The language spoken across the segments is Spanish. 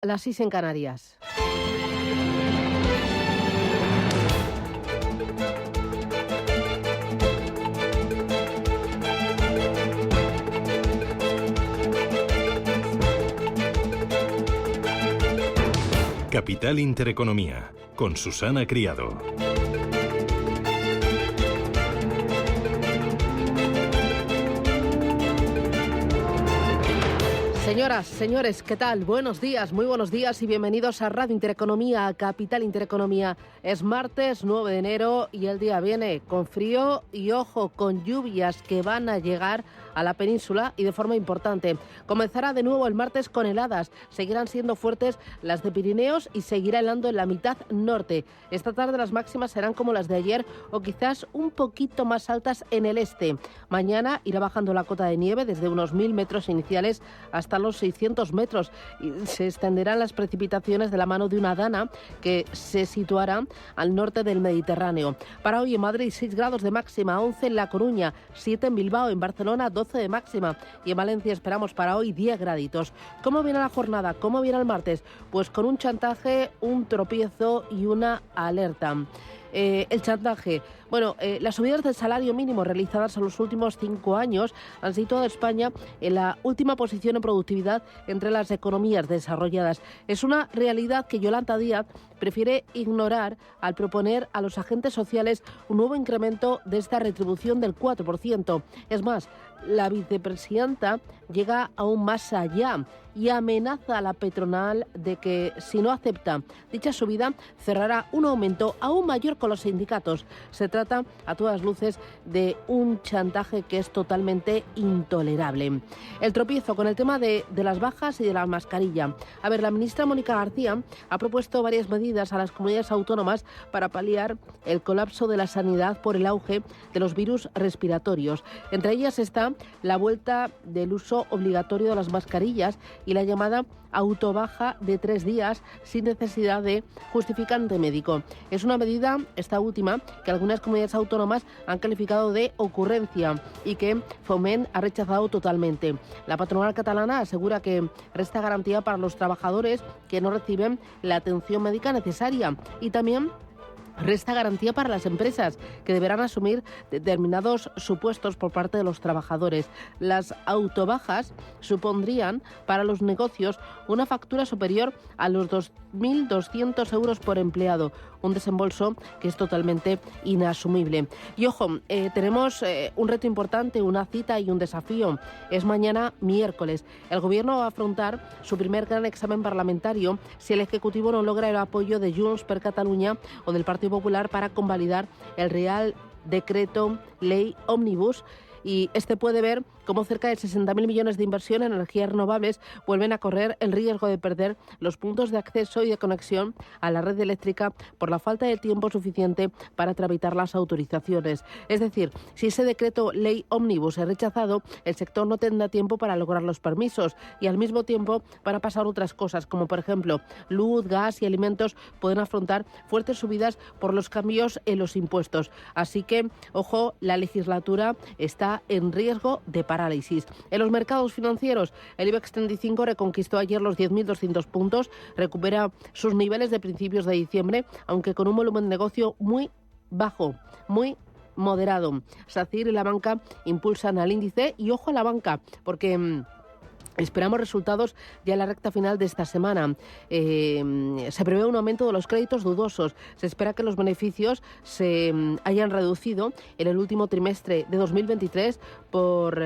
Las 6 en Canarias. Capital Intereconomía, con Susana Criado. Señoras, señores, ¿qué tal? Buenos días, muy buenos días y bienvenidos a Radio Intereconomía, a Capital Intereconomía. Es martes 9 de enero y el día viene con frío y, ojo, con lluvias que van a llegar a la península y de forma importante. Comenzará de nuevo el martes con heladas. Seguirán siendo fuertes las de Pirineos y seguirá helando en la mitad norte. Esta tarde las máximas serán como las de ayer o quizás un poquito más altas en el este. Mañana irá bajando la cota de nieve desde unos 1000 metros iniciales hasta los 600 metros y se extenderán las precipitaciones de la mano de una dana que se situará al norte del Mediterráneo. Para hoy en Madrid 6 grados de máxima, 11 en La Coruña, 7 en Bilbao, en Barcelona 12 de máxima y en Valencia esperamos para hoy 10 graditos. ¿Cómo viene la jornada? ¿Cómo viene el martes? Pues con un chantaje, un tropiezo y una alerta. El chantaje. Bueno, las subidas del salario mínimo realizadas en los últimos 5 años han situado a España en la última posición en productividad entre las economías desarrolladas. Es una realidad que Yolanda Díaz prefiere ignorar al proponer a los agentes sociales un nuevo incremento de esta retribución del 4%. Es más, la vicepresidenta llega aún más allá y amenaza a la patronal de que, si no acepta dicha subida, cerrará un aumento aún mayor con los sindicatos. Se trata, a todas luces, de un chantaje que es totalmente intolerable. El tropiezo con el tema de las bajas y de la mascarilla. A ver, la ministra Mónica García ha propuesto varias medidas a las comunidades autónomas para paliar el colapso de la sanidad por el auge de los virus respiratorios. Entre ellas está la vuelta del uso obligatorio de las mascarillas y la llamada autobaja de 3 días sin necesidad de justificante médico. Es una medida, esta última, que algunas comunidades autónomas han calificado de ocurrencia y que Foment ha rechazado totalmente. La patronal catalana asegura que resta garantía para los trabajadores que no reciben la atención médica necesaria y también resta garantía para las empresas, que deberán asumir determinados supuestos por parte de los trabajadores. Las autobajas supondrían para los negocios una factura superior a los 2.200 euros por empleado, un desembolso que es totalmente inasumible. Y ojo, tenemos un reto importante, una cita y un desafío. Es mañana miércoles. El Gobierno va a afrontar su primer gran examen parlamentario si el Ejecutivo no logra el apoyo de Junts per Catalunya o del Partido Popular para convalidar el Real Decreto Ley Ómnibus. Y este puede ver cómo cerca de 60.000 millones de inversión en energías renovables vuelven a correr el riesgo de perder los puntos de acceso y de conexión a la red eléctrica por la falta de tiempo suficiente para tramitar las autorizaciones. Es decir, si ese decreto ley ómnibus es rechazado, el sector no tendrá tiempo para lograr los permisos y al mismo tiempo para pasar otras cosas, como por ejemplo luz, gas y alimentos pueden afrontar fuertes subidas por los cambios en los impuestos. Así que, ojo, la legislatura está en riesgo de parálisis. En los mercados financieros, el IBEX 35 reconquistó ayer los 10.200 puntos, recupera sus niveles de principios de diciembre, aunque con un volumen de negocio muy bajo, muy moderado. SACIR y la banca impulsan al índice y ojo a la banca, porque esperamos resultados ya en la recta final de esta semana. Se prevé un aumento de los créditos dudosos. Se espera que los beneficios se hayan reducido en el último trimestre de 2023 por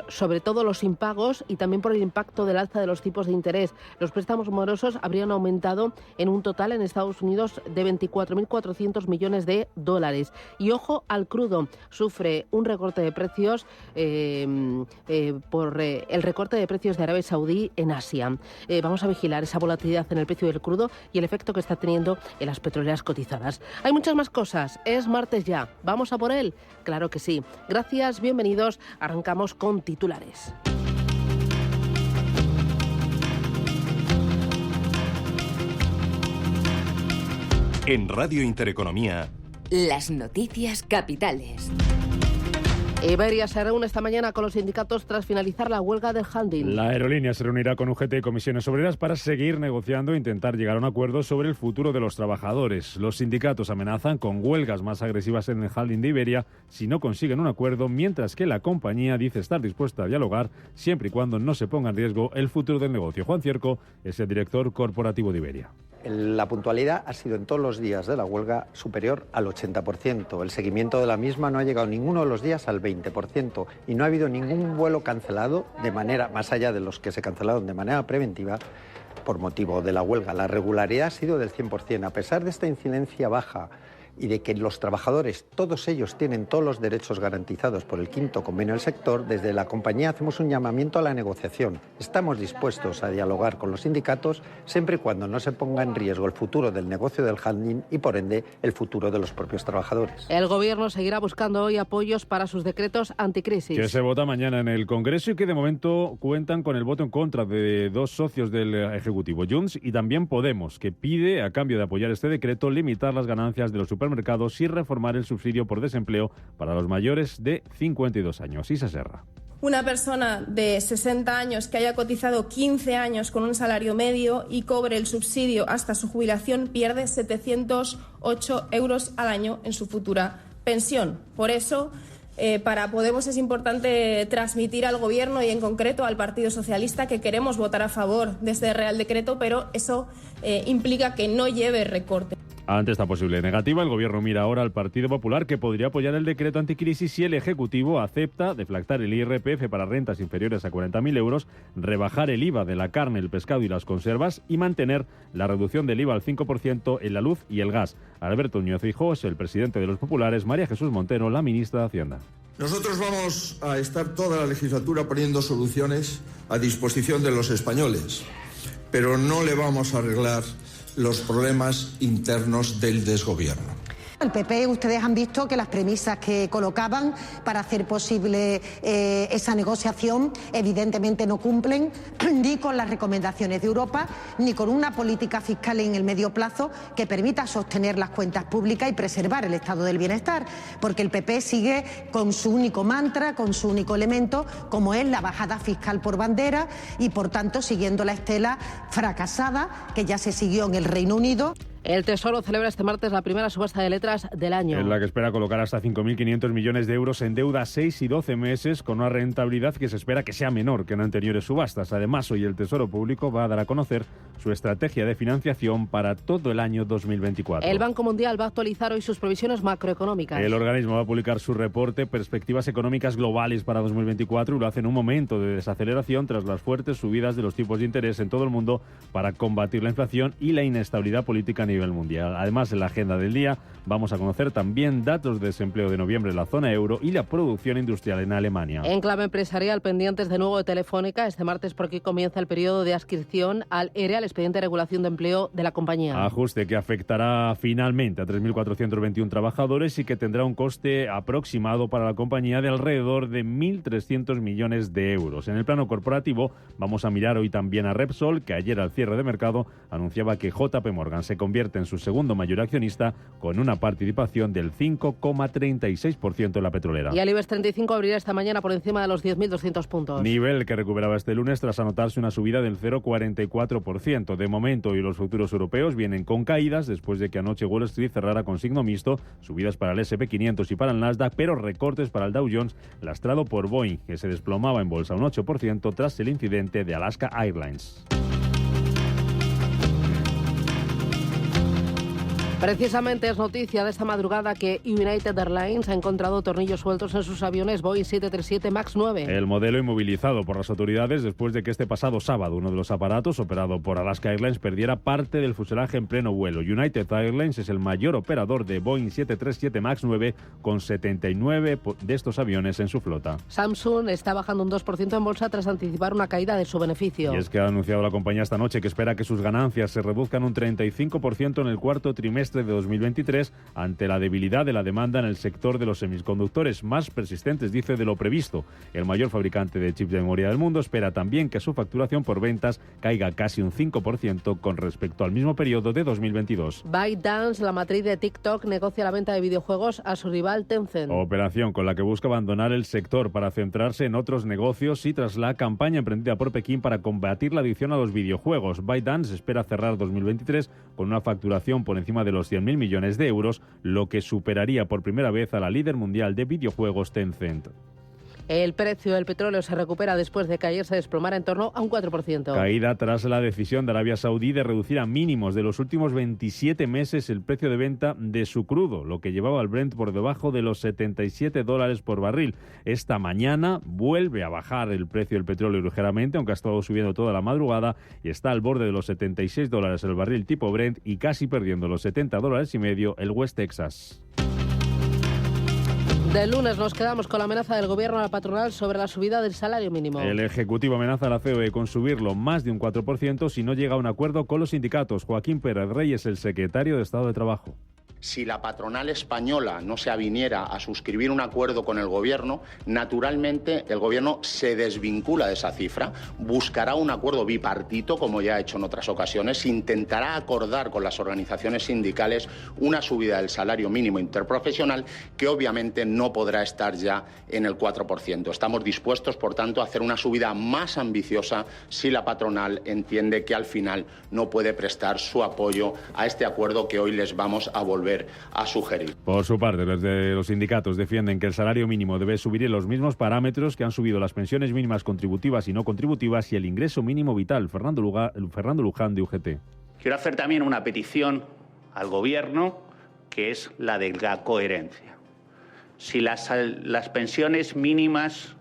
sobre todo los impagos y también por el impacto del alza de los tipos de interés. Los préstamos morosos habrían aumentado en un total en Estados Unidos de 24.400 millones de dólares. Y ojo al crudo, sufre un recorte de precios por el recorte de precios de Arabia Saudí en Asia. Vamos a vigilar esa volatilidad en el precio del crudo y el efecto que está teniendo en las petroleras cotizadas. Hay muchas más cosas, es martes ya. ¿Vamos a por él? Claro que sí. Gracias, bienvenidos. Arrancamos con titulares. En Radio Intereconomía, las noticias capitales. Iberia se reúne esta mañana con los sindicatos tras finalizar la huelga del handling. La aerolínea se reunirá con UGT y comisiones obreras para seguir negociando e intentar llegar a un acuerdo sobre el futuro de los trabajadores. Los sindicatos amenazan con huelgas más agresivas en el handling de Iberia si no consiguen un acuerdo, mientras que la compañía dice estar dispuesta a dialogar siempre y cuando no se ponga en riesgo el futuro del negocio. Juan Cierco es el director corporativo de Iberia. La puntualidad ha sido en todos los días de la huelga superior al 80%. El seguimiento de la misma no ha llegado ninguno de los días al 20% y no ha habido ningún vuelo cancelado de manera, más allá de los que se cancelaron de manera preventiva, por motivo de la huelga. La regularidad ha sido del 100%. A pesar de esta incidencia baja y de que los trabajadores, todos ellos, tienen todos los derechos garantizados por el quinto convenio del sector, desde la compañía hacemos un llamamiento a la negociación. Estamos dispuestos a dialogar con los sindicatos siempre y cuando no se ponga en riesgo el futuro del negocio del handling y, por ende, el futuro de los propios trabajadores. El Gobierno seguirá buscando hoy apoyos para sus decretos anticrisis. Que se vota mañana en el Congreso y que de momento cuentan con el voto en contra de dos socios del Ejecutivo, Junts y también Podemos, que pide, a cambio de apoyar este decreto, limitar las ganancias de los supermercados y reformar el subsidio por desempleo para los mayores de 52 años. Isa Serra. Una persona de 60 años que haya cotizado 15 años con un salario medio y cobre el subsidio hasta su jubilación pierde 708 euros al año en su futura pensión. Por eso, para Podemos es importante transmitir al Gobierno y en concreto al Partido Socialista que queremos votar a favor de este Real Decreto, pero eso implica que no lleve recorte. Ante esta posible negativa, el Gobierno mira ahora al Partido Popular, que podría apoyar el decreto anticrisis si el Ejecutivo acepta deflactar el IRPF para rentas inferiores a 40.000 euros, rebajar el IVA de la carne, el pescado y las conservas y mantener la reducción del IVA al 5% en la luz y el gas. Alberto Núñez Feijóo es el presidente de los populares, María Jesús Montero, la ministra de Hacienda. Nosotros vamos a estar toda la legislatura poniendo soluciones a disposición de los españoles, pero no le vamos a arreglar los problemas internos del desgobierno. El PP, ustedes han visto que las premisas que colocaban para hacer posible esa negociación evidentemente no cumplen ni con las recomendaciones de Europa ni con una política fiscal en el medio plazo que permita sostener las cuentas públicas y preservar el estado del bienestar, porque el PP sigue con su único mantra, con su único elemento, como es la bajada fiscal por bandera y por tanto siguiendo la estela fracasada que ya se siguió en el Reino Unido. El Tesoro celebra este martes la primera subasta de letras del año. En la que espera colocar hasta 5.500 millones de euros en deuda a 6 y 12 meses, con una rentabilidad que se espera que sea menor que en anteriores subastas. Además, hoy el Tesoro Público va a dar a conocer su estrategia de financiación para todo el año 2024. El Banco Mundial va a actualizar hoy sus previsiones macroeconómicas. El organismo va a publicar su reporte Perspectivas Económicas Globales para 2024 y lo hace en un momento de desaceleración tras las fuertes subidas de los tipos de interés en todo el mundo para combatir la inflación y la inestabilidad política a nivel mundial. Además, en la agenda del día vamos a conocer también datos de desempleo de noviembre en la zona euro y la producción industrial en Alemania. En clave empresarial, pendientes de nuevo de Telefónica, este martes porque comienza el periodo de adscripción al ERE, al expediente de regulación de empleo de la compañía. Ajuste que afectará finalmente a 3.421 trabajadores y que tendrá un coste aproximado para la compañía de alrededor de 1.300 millones de euros. En el plano corporativo vamos a mirar hoy también a Repsol, que ayer al cierre de mercado anunciaba que JP Morgan se convierte en su segundo mayor accionista con una participación del 5,36% en la petrolera. Y el IBEX 35 abrirá esta mañana por encima de los 10.200 puntos. Nivel que recuperaba este lunes tras anotarse una subida del 0,44%. De momento, hoy los futuros europeos vienen con caídas después de que anoche Wall Street cerrara con signo mixto, subidas para el S&P 500 y para el Nasdaq, pero recortes para el Dow Jones, lastrado por Boeing, que se desplomaba en bolsa un 8% tras el incidente de Alaska Airlines. Precisamente es noticia de esta madrugada que United Airlines ha encontrado tornillos sueltos en sus aviones Boeing 737 MAX 9. El modelo inmovilizado por las autoridades después de que este pasado sábado uno de los aparatos operado por Alaska Airlines perdiera parte del fuselaje en pleno vuelo. United Airlines es el mayor operador de Boeing 737 MAX 9 con 79 de estos aviones en su flota. Samsung está bajando un 2% en bolsa tras anticipar una caída de su beneficio. Y es que ha anunciado la compañía esta noche que espera que sus ganancias se reduzcan un 35% en el cuarto trimestre trimestre de 2023 ante la debilidad de la demanda en el sector de los semiconductores, más persistentes, dice, de lo previsto. El mayor fabricante de chips de memoria del mundo espera también que su facturación por ventas caiga casi un 5% con respecto al mismo periodo de 2022. ByteDance, la matriz de TikTok, negocia la venta de videojuegos a su rival Tencent. Operación con la que busca abandonar el sector para centrarse en otros negocios y tras la campaña emprendida por Pekín para combatir la adicción a los videojuegos. ByteDance espera cerrar 2023 con una facturación por encima de los 100.000 millones de euros, lo que superaría por primera vez a la líder mundial de videojuegos Tencent. El precio del petróleo se recupera después de que ayer se desplomara en torno a un 4%. Caída tras la decisión de Arabia Saudí de reducir a mínimos de los últimos 27 meses el precio de venta de su crudo, lo que llevaba al Brent por debajo de los $77 por barril. Esta mañana vuelve a bajar el precio del petróleo ligeramente, aunque ha estado subiendo toda la madrugada y está al borde de los $76 el barril tipo Brent y casi perdiendo los $70.50 el West Texas. Del lunes nos quedamos con la amenaza del gobierno a la patronal sobre la subida del salario mínimo. El Ejecutivo amenaza a la COE con subirlo más de un 4% si no llega a un acuerdo con los sindicatos. Joaquín Pérez Reyes, el secretario de Estado de Trabajo. Si la patronal española no se aviniera a suscribir un acuerdo con el Gobierno, naturalmente el Gobierno se desvincula de esa cifra, buscará un acuerdo bipartito, como ya ha hecho en otras ocasiones, intentará acordar con las organizaciones sindicales una subida del salario mínimo interprofesional que obviamente no podrá estar ya en el 4%. Estamos dispuestos, por tanto, a hacer una subida más ambiciosa si la patronal entiende que al final no puede prestar su apoyo a este acuerdo que hoy les vamos a volver a sugerir. Por su parte, desde los sindicatos defienden que el salario mínimo debe subir en los mismos parámetros que han subido las pensiones mínimas contributivas y no contributivas y el ingreso mínimo vital. Fernando Luján, de UGT. Quiero hacer también una petición al Gobierno, que es la de la coherencia. Si las pensiones mínimas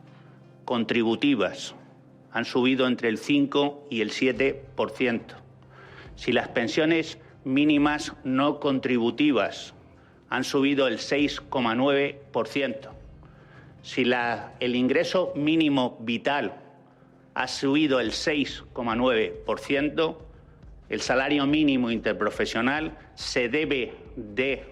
contributivas han subido entre el 5 y el 7%, si las pensiones mínimas no contributivas han subido el 6,9%. Si el ingreso mínimo vital ha subido el 6,9%, el salario mínimo interprofesional se debe de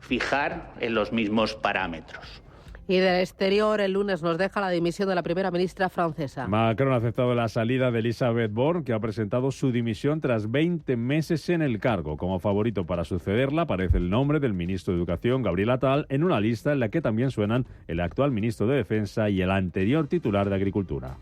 fijar en los mismos parámetros. Y del exterior, el lunes nos deja la dimisión de la primera ministra francesa. Macron ha aceptado la salida de Elisabeth Borne, que ha presentado su dimisión tras 20 meses en el cargo. Como favorito para sucederla aparece el nombre del ministro de Educación, Gabriel Attal, en una lista en la que también suenan el actual ministro de Defensa y el anterior titular de Agricultura.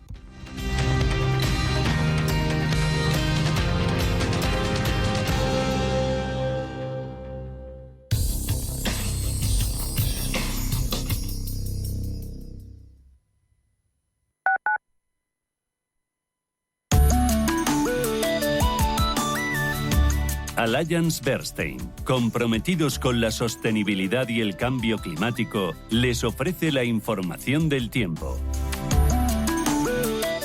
Allianz Bernstein, comprometidos con la sostenibilidad y el cambio climático, les ofrece la información del tiempo.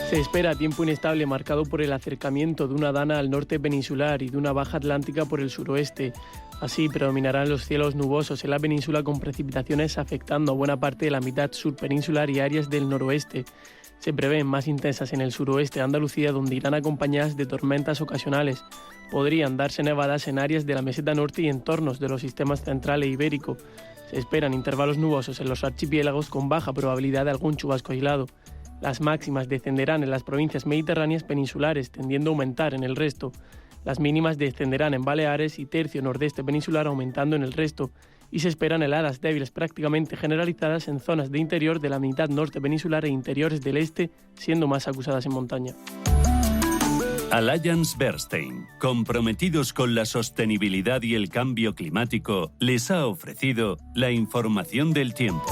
Se espera tiempo inestable marcado por el acercamiento de una dana al norte peninsular y de una baja atlántica por el suroeste. Así predominarán los cielos nubosos en la península con precipitaciones afectando a buena parte de la mitad sur peninsular y áreas del noroeste. Se prevén más intensas en el suroeste de Andalucía, donde irán acompañadas de tormentas ocasionales. Podrían darse nevadas en áreas de la meseta norte y entornos de los sistemas central e ibérico. Se esperan intervalos nubosos en los archipiélagos con baja probabilidad de algún chubasco aislado. Las máximas descenderán en las provincias mediterráneas peninsulares, tendiendo a aumentar en el resto. Las mínimas descenderán en Baleares y tercio nordeste peninsular, aumentando en el resto. Y se esperan heladas débiles prácticamente generalizadas en zonas de interior de la mitad norte peninsular e interiores del este, siendo más acusadas en montaña. Allianz Bernstein, comprometidos con la sostenibilidad y el cambio climático, les ha ofrecido la información del tiempo.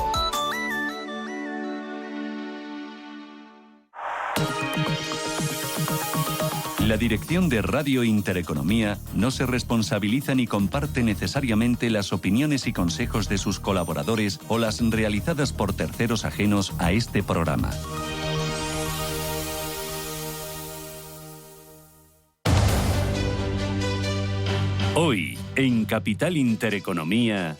La dirección de Radio Intereconomía no se responsabiliza ni comparte necesariamente las opiniones y consejos de sus colaboradores o las realizadas por terceros ajenos a este programa. Hoy, en Capital Intereconomía...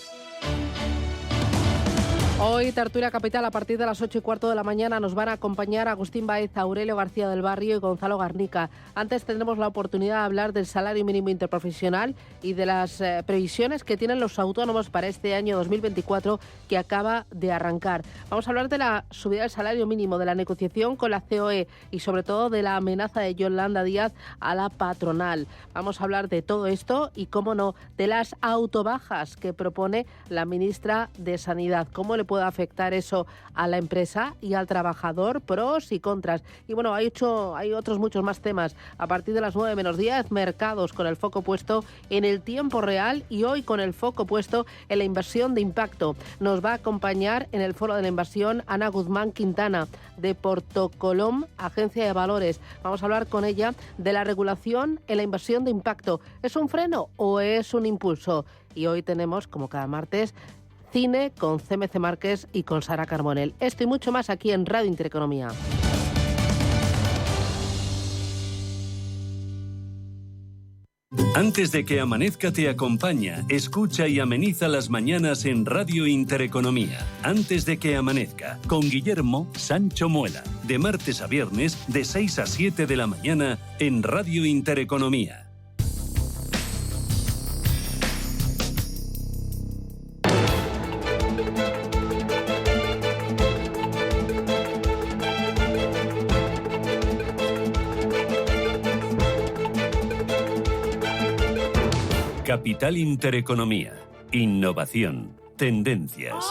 Hoy, Tertulia Capital, a partir de las 8:15 de la mañana, nos van a acompañar Agustín Baez, Aurelio García del Barrio y Gonzalo Garnica. Antes tendremos la oportunidad de hablar del salario mínimo interprofesional y de las previsiones que tienen los autónomos para este año 2024 que acaba de arrancar. Vamos a hablar de la subida del salario mínimo, de la negociación con la COE y sobre todo de la amenaza de Yolanda Díaz a la patronal. Vamos a hablar de todo esto y, cómo no, de las autobajas que propone la ministra de Sanidad. ¿Cómo le puede afectar eso a la empresa y al trabajador? Pros y contras. Y bueno, hay otros muchos más temas. A partir de las 9 menos 10, mercados con el foco puesto en el tiempo real y hoy con el foco puesto en la inversión de impacto. Nos va a acompañar en el foro de la inversión Ana Guzmán Quintana de Portocolom, agencia de valores. Vamos a hablar con ella de la regulación en la inversión de impacto. ¿Es un freno o es un impulso? Y hoy tenemos, como cada martes, cine con CMC Márquez y con Sara Carbonell. Esto y mucho más aquí en Radio Intereconomía. Antes de que amanezca te acompaña, escucha y ameniza las mañanas en Radio Intereconomía. Antes de que amanezca, con Guillermo Sancho Muela. De martes a viernes, de 6 a 7 de la mañana, en Radio Intereconomía. Capital Intereconomía. Innovación. Tendencias.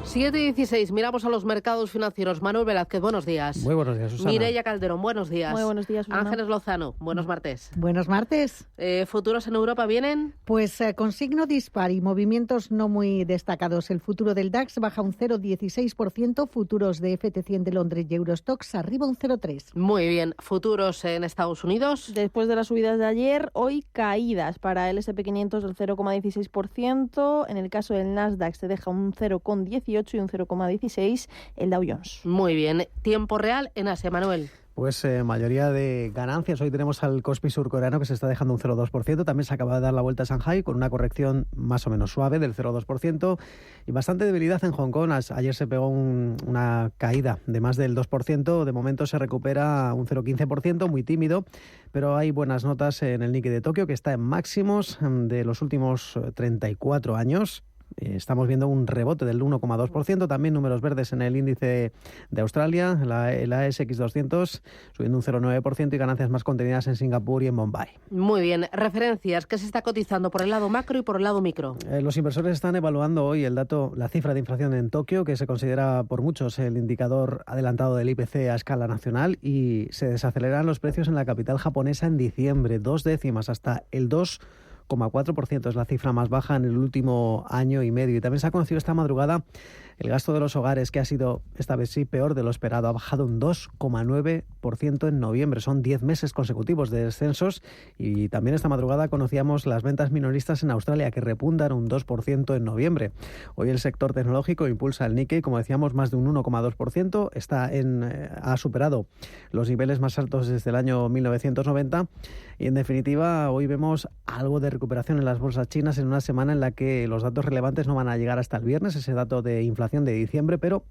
7:16, miramos a los mercados financieros. Manuel Velázquez, buenos días. Muy buenos días, Susana. Mireia Calderón, buenos días. Muy buenos días, Susana. Ángeles Lozano, buenos martes. Buenos martes. ¿Futuros en Europa vienen? Pues con signo dispar y movimientos no muy destacados. El futuro del DAX baja un 0,16%, futuros de FT100 de Londres y Eurostoxx arriba un 0,3%. Muy bien. ¿Futuros en Estados Unidos? Después de las subidas de ayer, hoy caídas para el S&P 500 del 0,16%. En el caso del Nasdaq se deja un 0,18% y un 0,16% el Dow Jones. Muy bien. Tiempo real en Asia, Manuel. Pues mayoría de ganancias. Hoy tenemos al Kospi surcoreano que se está dejando un 0,2%. También se acaba de dar la vuelta a Shanghai con una corrección más o menos suave del 0,2% y bastante debilidad en Hong Kong. Ayer se pegó una caída de más del 2%. De momento se recupera un 0,15%, muy tímido, pero hay buenas notas en el Nikkei de Tokio, que está en máximos de los últimos 34 años. Estamos viendo un rebote del 1,2%, también números verdes en el índice de Australia, el ASX 200, subiendo un 0,9% y ganancias más contenidas en Singapur y en Bombay. Muy bien, referencias, ¿qué se está cotizando por el lado macro y por el lado micro? Los inversores están evaluando hoy la cifra de inflación en Tokio, que se considera por muchos el indicador adelantado del IPC a escala nacional, y se desaceleran los precios en la capital japonesa en diciembre, 2 décimas, hasta el 2,4%, es la cifra más baja en el último año y medio. Y también se ha conocido esta madrugada el gasto de los hogares, que ha sido, esta vez sí, peor de lo esperado. Ha bajado un 2,9% en noviembre. Son 10 meses consecutivos de descensos. Y también esta madrugada conocíamos las ventas minoristas en Australia, que repuntan un 2% en noviembre. Hoy el sector tecnológico impulsa el Nikkei, como decíamos, más de un 1,2%. Ha superado los niveles más altos desde el año 1990. Y en definitiva, hoy vemos algo de recuperación en las bolsas chinas en una semana en la que los datos relevantes no van a llegar hasta el viernes, ese dato de inflación de diciembre, pero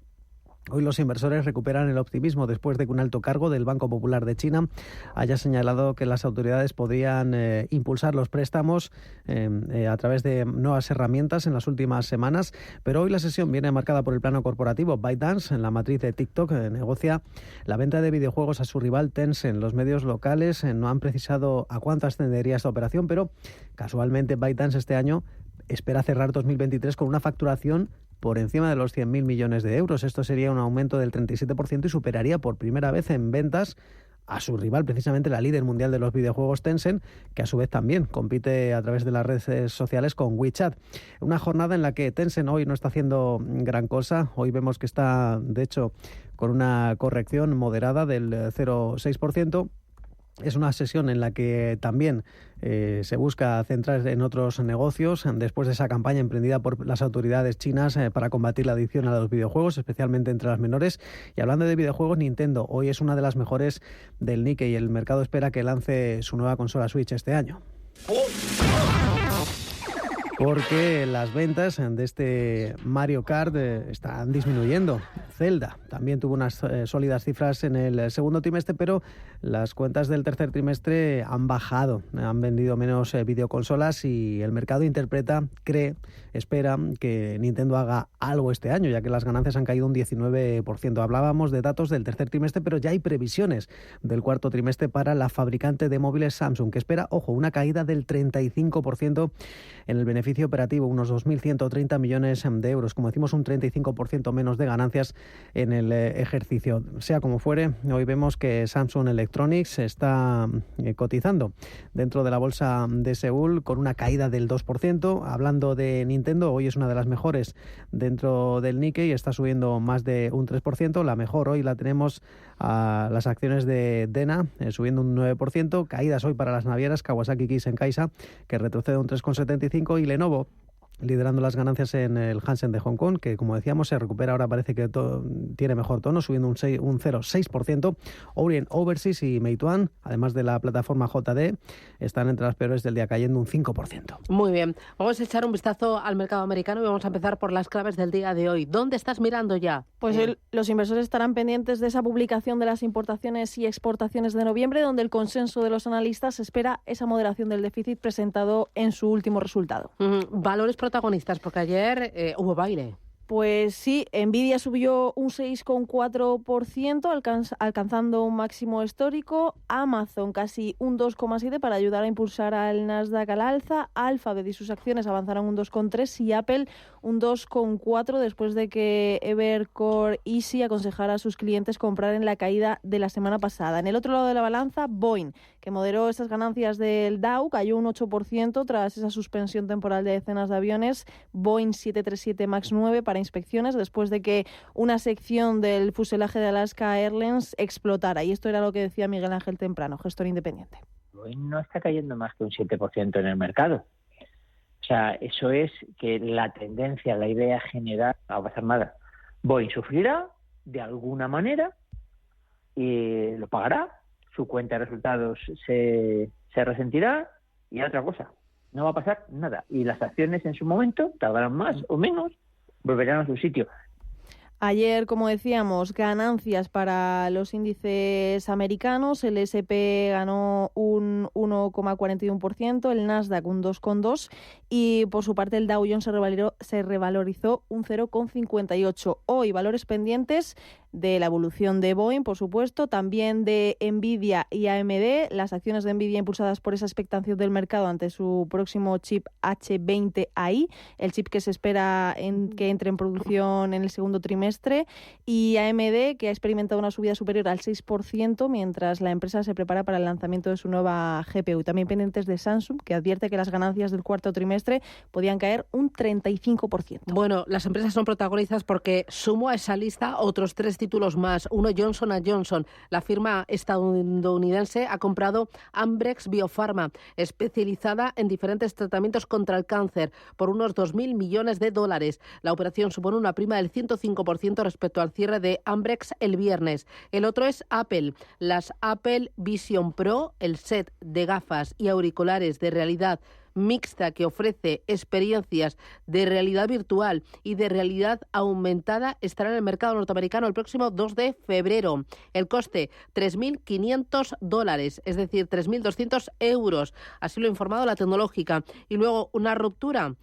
hoy los inversores recuperan el optimismo después de que un alto cargo del Banco Popular de China haya señalado que las autoridades podrían impulsar los préstamos a través de nuevas herramientas en las últimas semanas. Pero hoy la sesión viene marcada por el plano corporativo. ByteDance, en la matriz de TikTok, negocia la venta de videojuegos a su rival Tencent. Los medios locales no han precisado a cuánto ascendería esta operación, pero casualmente ByteDance este año espera cerrar 2023 con una facturación por encima de los 100.000 millones de euros. Esto sería un aumento del 37% y superaría por primera vez en ventas a su rival, precisamente la líder mundial de los videojuegos Tencent, que a su vez también compite a través de las redes sociales con WeChat. Una jornada en la que Tencent hoy no está haciendo gran cosa. Hoy vemos que está, de hecho, con una corrección moderada del 0,6%. Es una sesión en la que también se busca centrar en otros negocios después de esa campaña emprendida por las autoridades chinas para combatir la adicción a los videojuegos, especialmente entre las menores. Y hablando de videojuegos, Nintendo hoy es una de las mejores del Nikkei y el mercado espera que lance su nueva consola Switch este año. porque las ventas de este Mario Kart están disminuyendo. Zelda también tuvo unas sólidas cifras en el segundo trimestre, pero las cuentas del tercer trimestre han bajado. Han vendido menos videoconsolas y el mercado espera que Nintendo haga algo este año, ya que las ganancias han caído un 19%. Hablábamos de datos del tercer trimestre, pero ya hay previsiones del cuarto trimestre para la fabricante de móviles Samsung, que espera, una caída del 35% en el beneficio operativo, unos 2.130 millones de euros. Como decimos, un 35% menos de ganancias en el ejercicio. Sea como fuere, hoy vemos que Samsung Electronics está cotizando dentro de la bolsa de Seúl con una caída del 2%. Hablando de Nintendo, hoy es una de las mejores dentro del Nikkei, está subiendo más de un 3%. La mejor hoy la tenemos a las acciones de Dena, subiendo un 9%. Caídas hoy para las navieras Kawasaki Kisen Kaisa, que retrocede un 3,75%, y Lenovo liderando las ganancias en el Hansen de Hong Kong, que como decíamos se recupera ahora, parece que tiene mejor tono, subiendo un 0,6%. Orient Overseas y Meituan, además de la plataforma JD, están entre las peores del día, cayendo un 5%. Muy bien, vamos a echar un vistazo al mercado americano y vamos a empezar por las claves del día de hoy. ¿Dónde estás mirando ya? Pues los inversores estarán pendientes de esa publicación de las importaciones y exportaciones de noviembre, donde el consenso de los analistas espera esa moderación del déficit presentado en su último resultado. Valores protagonistas, porque ayer hubo baile. Pues sí, Nvidia subió un 6,4%, alcanzando un máximo histórico. Amazon casi un 2,7% para ayudar a impulsar al Nasdaq al alza. Alphabet y sus acciones avanzaron un 2,3% y Apple un 2,4% después de que Evercore Easy aconsejara a sus clientes comprar en la caída de la semana pasada. En el otro lado de la balanza, Boeing, que moderó esas ganancias del Dow, cayó un 8% tras esa suspensión temporal de decenas de aviones. Boeing 737 MAX 9 para inspecciones después de que una sección del fuselaje de Alaska Airlines explotara. Y esto era lo que decía Miguel Ángel Temprano, gestor independiente. Boeing no está cayendo más que un 7% en el mercado. O sea, eso es que la tendencia, la idea general, no va a pasar nada. Boeing sufrirá de alguna manera y lo pagará. Su cuenta de resultados se resentirá y otra cosa. No va a pasar nada. Y las acciones en su momento tardarán más o menos, volverán a su sitio. Ayer, como decíamos, ganancias para los índices americanos. El S&P ganó un 1,41%, el Nasdaq un 2,2% y por su parte el Dow Jones se revalorizó un 0,58%. Hoy valores pendientes de la evolución de Boeing, por supuesto, también de Nvidia y AMD. Las acciones de Nvidia impulsadas por esa expectación del mercado ante su próximo chip H20AI, el chip que se espera que entre en producción en el segundo trimestre, y AMD, que ha experimentado una subida superior al 6%, mientras la empresa se prepara para el lanzamiento de su nueva GPU. También pendientes de Samsung, que advierte que las ganancias del cuarto trimestre podían caer un 35%. Bueno, las empresas son protagonistas porque sumo a esa lista otros 3 títulos más. Uno, Johnson & Johnson. La firma estadounidense ha comprado Ambrex Biopharma, especializada en diferentes tratamientos contra el cáncer, por unos 2.000 millones de dólares. La operación supone una prima del 105% respecto al cierre de Ambrex el viernes. El otro es Apple. Las Apple Vision Pro, el set de gafas y auriculares de realidad mixta que ofrece experiencias de realidad virtual y de realidad aumentada, estará en el mercado norteamericano el próximo 2 de febrero. El coste, $3.500, es decir, 3.200 euros. Así lo ha informado la tecnológica. Y luego una ruptura,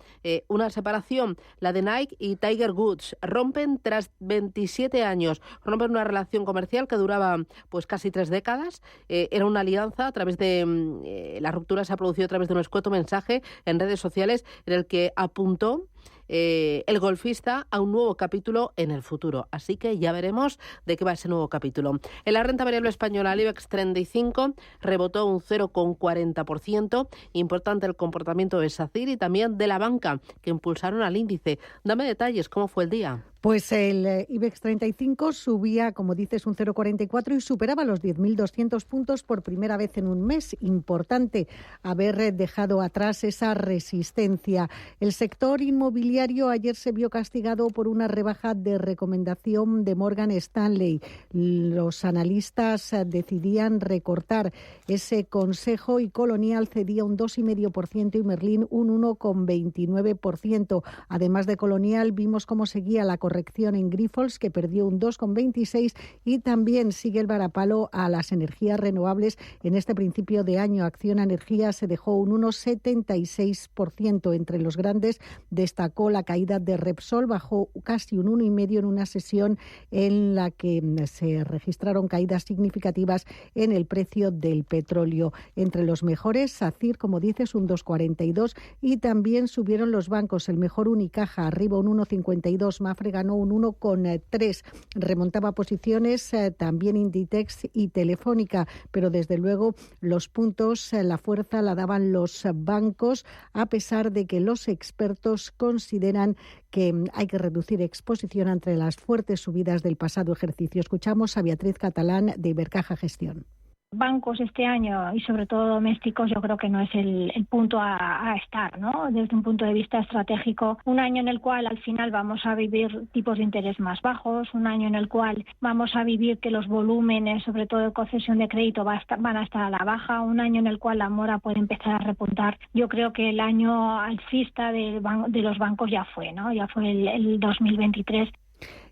una separación, la de Nike y Tiger Woods. Rompen tras 27 años. Rompen una relación comercial que duraba pues casi 3 décadas. Era una alianza a través de... la ruptura se ha producido a través de un escueto mensaje en redes sociales en el que apuntó el golfista a un nuevo capítulo en el futuro. Así que ya veremos de qué va ese nuevo capítulo. En la renta variable española, el IBEX 35 rebotó un 0,40%. Importante el comportamiento de SACIR y también de la banca, que impulsaron al índice. Dame detalles, ¿cómo fue el día? Pues el IBEX 35 subía, como dices, un 0,44 y superaba los 10.200 puntos por primera vez en un mes. Importante haber dejado atrás esa resistencia. El sector inmobiliario ayer se vio castigado por una rebaja de recomendación de Morgan Stanley. Los analistas decidían recortar ese consejo y Colonial cedía un 2,5% y Merlin un 1,29%. Además de Colonial, vimos cómo seguía la corrección en Grifols, que perdió un 2,26%, y también sigue el varapalo a las energías renovables. En este principio de año, Acciona Energía se dejó un 1,76%. Entre los grandes destacó la caída de Repsol, bajó casi un 1,5% en una sesión en la que se registraron caídas significativas en el precio del petróleo. Entre los mejores, SACIR, como dices, un 2,42%, y también subieron los bancos. El mejor Unicaja, arriba un 1,52%, Mafre ganó un 1,3%. Remontaba posiciones también Inditex y Telefónica, pero desde luego los puntos, la fuerza la daban los bancos, a pesar de que los expertos consideran que hay que reducir exposición ante las fuertes subidas del pasado ejercicio. Escuchamos a Beatriz Catalán de Ibercaja Gestión. Bancos este año y sobre todo domésticos, yo creo que no es el punto a estar, ¿no? Desde un punto de vista estratégico, un año en el cual al final vamos a vivir tipos de interés más bajos, un año en el cual vamos a vivir que los volúmenes, sobre todo de concesión de crédito, van a estar a la baja, un año en el cual la mora puede empezar a repuntar. Yo creo que el año alcista de los bancos ya fue, ¿no? Ya fue el 2023.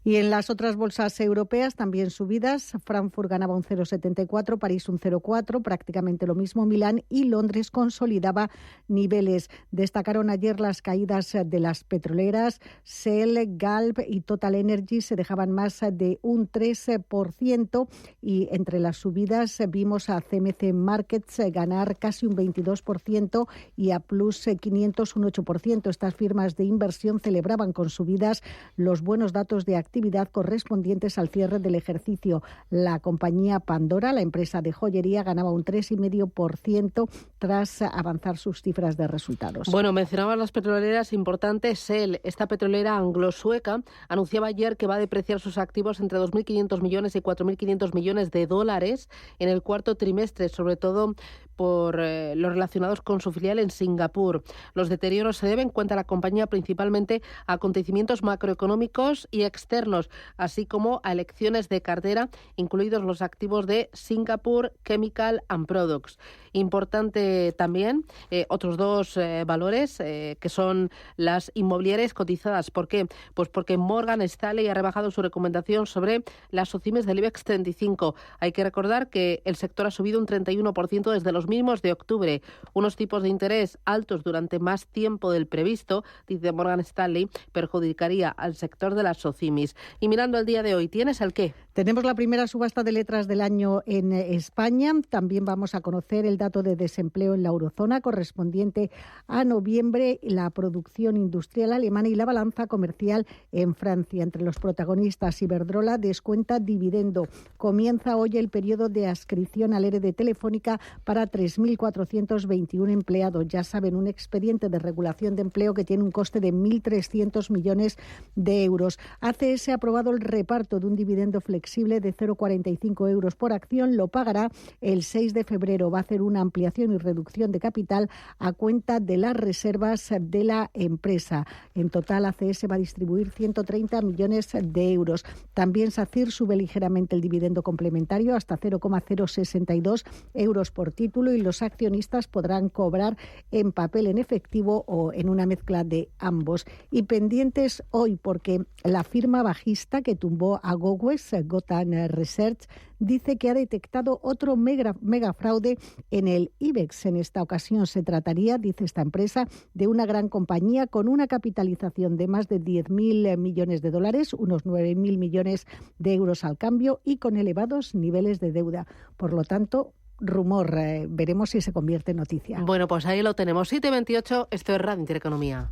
Y en las otras bolsas europeas también subidas. Frankfurt ganaba un 0,74, París un 0,4, prácticamente lo mismo Milán, y Londres consolidaba niveles. Destacaron ayer las caídas de las petroleras. Shell, Galp y Total Energy se dejaban más de un 3%, y entre las subidas vimos a CMC Markets ganar casi un 22% y a Plus 500 un 8%. Estas firmas de inversión celebraban con subidas los buenos datos de actividad correspondientes al cierre del ejercicio. La compañía Pandora, la empresa de joyería, ganaba un 3,5% tras avanzar sus cifras de resultados. Bueno, mencionabas las petroleras, importante. Shell, esta petrolera anglo-sueca, anunciaba ayer que va a depreciar sus activos entre 2.500 millones y 4.500 millones de dólares en el cuarto trimestre, sobre todo por los relacionados con su filial en Singapur. Los deterioros se deben, cuenta la compañía, principalmente a acontecimientos macroeconómicos y externos, así como a elecciones de cartera, incluidos los activos de Singapore Chemical and Products. Importante también otros dos valores que son las inmobiliarias cotizadas. ¿Por qué? Pues porque Morgan Stanley ha rebajado su recomendación sobre las OCIMs del IBEX 35. Hay que recordar que el sector ha subido un 31% desde los mínimos de octubre. Unos tipos de interés altos durante más tiempo del previsto, dice Morgan Stanley, perjudicaría al sector de las OCIMs. Y mirando el día de hoy, ¿tienes el qué? Tenemos la primera subasta de letras del año en España. También vamos a conocer el dato de desempleo en la eurozona correspondiente a noviembre, la producción industrial alemana y la balanza comercial en Francia. Entre los protagonistas, Iberdrola descuenta dividendo. Comienza hoy el periodo de adscripción al ERE de Telefónica para 3.421 empleados. Ya saben, un expediente de regulación de empleo que tiene un coste de 1.300 millones de euros. ACS ha aprobado el reparto de un dividendo flexible de 0,45 euros por acción. Lo pagará el 6 de febrero. Va a hacer una ampliación y reducción de capital a cuenta de las reservas de la empresa. En total, ACS va a distribuir 130 millones de euros. También SACIR sube ligeramente el dividendo complementario hasta 0,062 euros por título, y los accionistas podrán cobrar en papel en efectivo o en una mezcla de ambos. Y pendientes hoy porque la firma bajista que tumbó a GoWest, Gotham Research, dice que ha detectado otro mega fraude en el IBEX. En esta ocasión se trataría, dice esta empresa, de una gran compañía con una capitalización de más de 10.000 millones de dólares, unos 9.000 millones de euros al cambio, y con elevados niveles de deuda. Por lo tanto, rumor, veremos si se convierte en noticia. Bueno, pues ahí lo tenemos. 7:28, esto es Radio Intereconomía.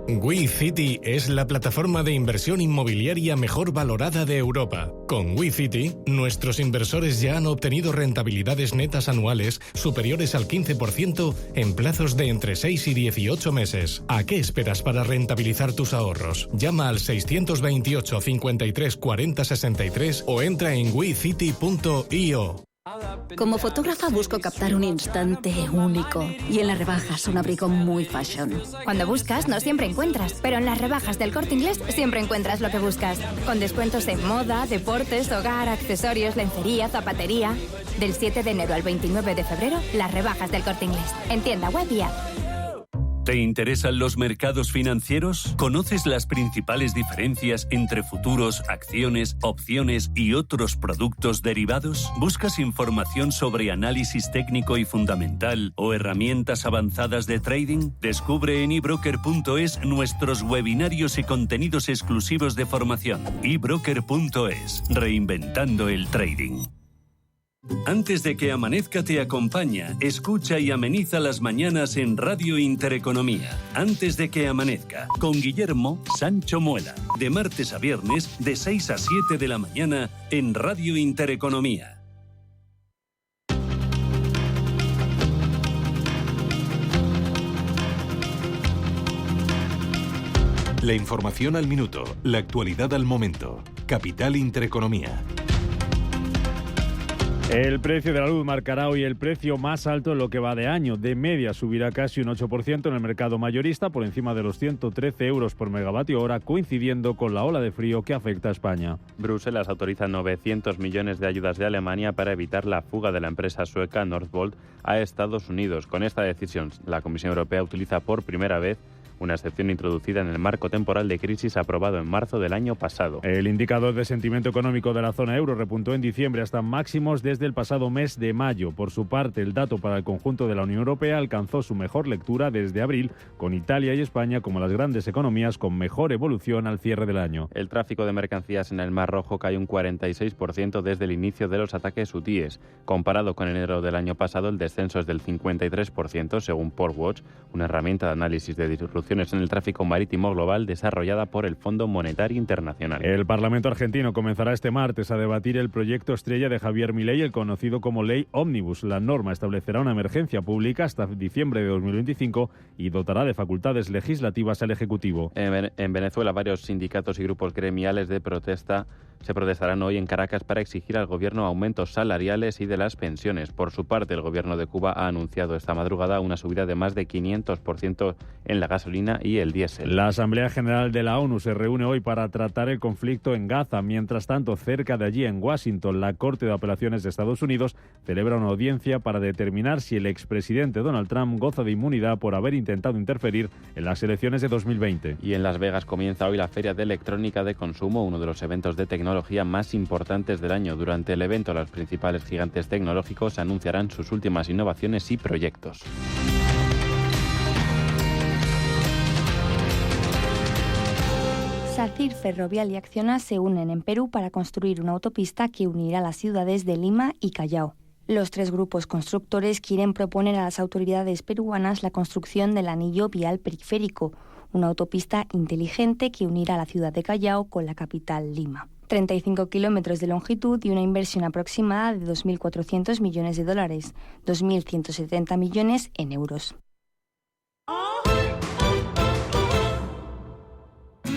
WeCity es la plataforma de inversión inmobiliaria mejor valorada de Europa. Con WeCity, nuestros inversores ya han obtenido rentabilidades netas anuales superiores al 15% en plazos de entre 6 y 18 meses. ¿A qué esperas para rentabilizar tus ahorros? Llama al 628 53 40 63 o entra en wecity.io. Como fotógrafa busco captar un instante único y en las rebajas un abrigo muy fashion. Cuando buscas no siempre encuentras, pero en las rebajas del Corte Inglés siempre encuentras lo que buscas. Con descuentos en moda, deportes, hogar, accesorios, lencería, zapatería. Del 7 de enero al 29 de febrero, las rebajas del Corte Inglés. En tienda web y app. ¿Te interesan los mercados financieros? ¿Conoces las principales diferencias entre futuros, acciones, opciones y otros productos derivados? ¿Buscas información sobre análisis técnico y fundamental o herramientas avanzadas de trading? Descubre en ebroker.es nuestros webinarios y contenidos exclusivos de formación. ebroker.es, reinventando el trading. Antes de que amanezca te acompaña, escucha y ameniza las mañanas en Radio Intereconomía. Antes de que amanezca, con Guillermo Sancho Muela. De martes a viernes, de 6 a 7 de la mañana, en Radio Intereconomía. La información al minuto, la actualidad al momento. Capital Intereconomía. El precio de la luz marcará hoy el precio más alto en lo que va de año. De media subirá casi un 8% en el mercado mayorista, por encima de los 113 euros por megavatio hora, coincidiendo con la ola de frío que afecta a España. Bruselas autoriza 900 millones de ayudas de Alemania para evitar la fuga de la empresa sueca Northvolt a Estados Unidos. Con esta decisión, la Comisión Europea utiliza por primera vez una excepción introducida en el marco temporal de crisis aprobado en marzo del año pasado. El indicador de sentimiento económico de la zona euro repuntó en diciembre hasta máximos desde el pasado mes de mayo. Por su parte, el dato para el conjunto de la Unión Europea alcanzó su mejor lectura desde abril, con Italia y España como las grandes economías con mejor evolución al cierre del año. El tráfico de mercancías en el Mar Rojo cayó un 46% desde el inicio de los ataques hutíes. Comparado con enero del año pasado, el descenso es del 53%, según Portwatch, una herramienta de análisis de disrupción en el tráfico marítimo global desarrollada por el Fondo Monetario Internacional. El Parlamento argentino comenzará este martes a debatir el proyecto estrella de Javier Milei, el conocido como Ley Ómnibus. La norma establecerá una emergencia pública hasta diciembre de 2025 y dotará de facultades legislativas al Ejecutivo. En Venezuela, varios sindicatos y grupos gremiales de protesta se protestarán hoy en Caracas para exigir al gobierno aumentos salariales y de las pensiones. Por su parte, el gobierno de Cuba ha anunciado esta madrugada una subida de más de 500% en la gasolina y el diésel. La Asamblea General de la ONU se reúne hoy para tratar el conflicto en Gaza. Mientras tanto, cerca de allí, en Washington, la Corte de Apelaciones de Estados Unidos celebra una audiencia para determinar si el expresidente Donald Trump goza de inmunidad por haber intentado interferir en las elecciones de 2020. Y en Las Vegas comienza hoy la Feria de Electrónica de Consumo, uno de los eventos de tecnología más importantes del año. Durante el evento, los principales gigantes tecnológicos anunciarán sus últimas innovaciones y proyectos. SACIR, Ferrovial y Acciona se unen en Perú para construir una autopista que unirá las ciudades de Lima y Callao. Los tres grupos constructores quieren proponer a las autoridades peruanas la construcción del anillo vial periférico, una autopista inteligente que unirá la ciudad de Callao con la capital Lima. 35 kilómetros de longitud y una inversión aproximada de 2.400 millones de dólares, 2.170 millones en euros.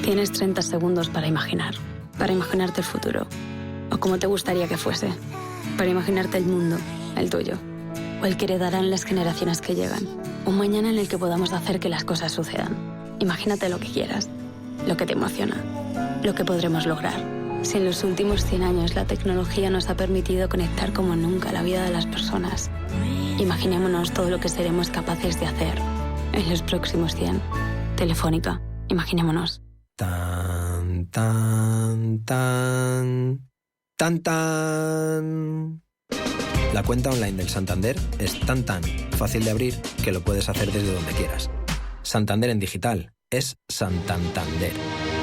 Tienes 30 segundos para imaginarte el futuro, o como te gustaría que fuese, para imaginarte el mundo, el tuyo, o el que heredarán las generaciones que llegan, un mañana en el que podamos hacer que las cosas sucedan. Imagínate lo que quieras, lo que te emociona, lo que podremos lograr. Si en los últimos 100 años la tecnología nos ha permitido conectar como nunca la vida de las personas, imaginémonos todo lo que seremos capaces de hacer en los próximos 100. Telefónica, imaginémonos. Tan, tan, tan, tan, tan. La cuenta online del Santander es tan fácil de abrir que lo puedes hacer desde donde quieras. Santander en digital es Santander.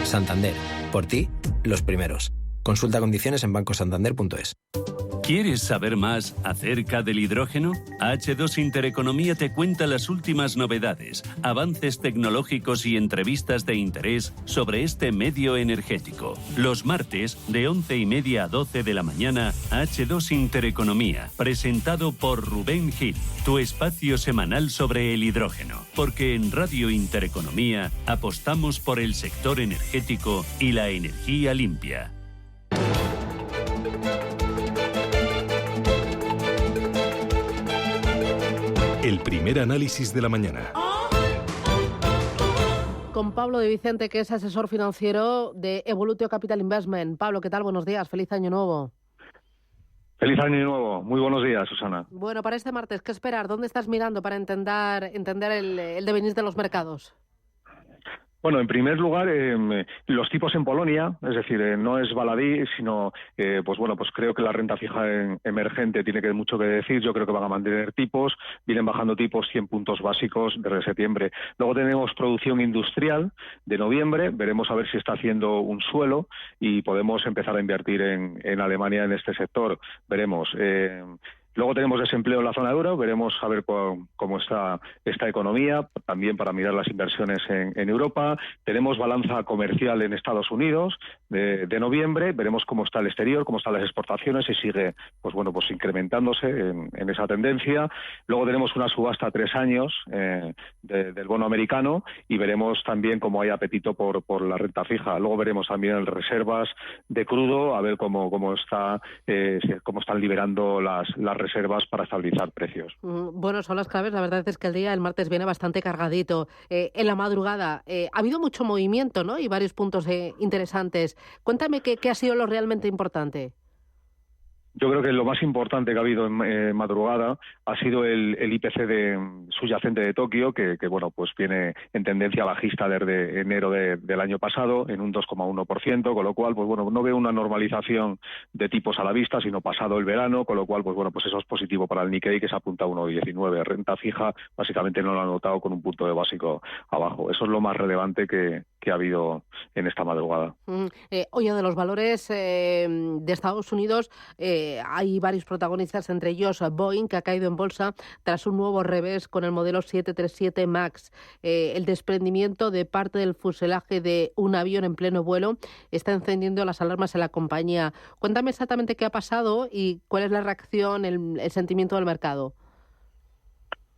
Santander, por ti, los primeros. Consulta condiciones en bancosantander.es. ¿Quieres saber más acerca del hidrógeno? H2 Intereconomía te cuenta las últimas novedades, avances tecnológicos y entrevistas de interés sobre este medio energético. Los martes, de 11:30 a 12 de la mañana, H2 Intereconomía, presentado por Rubén Gil, tu espacio semanal sobre el hidrógeno. Porque en Radio Intereconomía apostamos por el sector energético y la energía limpia. El primer análisis de la mañana. Con Pablo de Vicente, que es asesor financiero de Evolutio Capital Investment. Pablo, ¿qué tal? Buenos días, feliz año nuevo. Feliz año nuevo, muy buenos días, Susana. Bueno, para este martes, ¿qué esperar? ¿Dónde estás mirando para entender el devenir de los mercados? Bueno, en primer lugar, los tipos en Polonia, es decir, no es baladí, sino, pues creo que la renta fija emergente tiene mucho que decir. Yo creo que van a mantener tipos, vienen bajando tipos 100 puntos básicos desde septiembre. Luego tenemos producción industrial de noviembre, veremos a ver si está haciendo un suelo y podemos empezar a invertir en Alemania en este sector. Veremos. Luego tenemos desempleo en la zona euro, veremos a ver cómo está esta economía, también para mirar las inversiones en Europa. Tenemos balanza comercial en Estados Unidos de noviembre, veremos cómo está el exterior, cómo están las exportaciones, si sigue pues incrementándose en esa tendencia. Luego tenemos una subasta a 3 años del bono americano y veremos también cómo hay apetito por la renta fija. Luego veremos también las reservas de crudo, a ver cómo están liberando las reservas para estabilizar precios. Bueno, son las claves. La verdad es que el martes viene bastante cargadito. En la madrugada ha habido mucho movimiento, ¿no? Y varios puntos interesantes. Cuéntame qué ha sido lo realmente importante. Yo creo que lo más importante que ha habido en madrugada ha sido el IPC subyacente de Tokio, que viene en tendencia bajista desde enero del año pasado, en un 2,1%, con lo cual, no veo una normalización de tipos a la vista, sino pasado el verano, con lo cual, eso es positivo para el Nikkei, que se apunta a 1,19. Renta fija, básicamente no lo ha notado con un punto de básico abajo. Eso es lo más relevante que ha habido en esta madrugada. Oye, de los valores de Estados Unidos, hay varios protagonistas, entre ellos Boeing, que ha caído en bolsa tras un nuevo revés con el modelo 737 MAX. El desprendimiento de parte del fuselaje de un avión en pleno vuelo está encendiendo las alarmas en la compañía. Cuéntame exactamente qué ha pasado y cuál es la reacción, el sentimiento del mercado.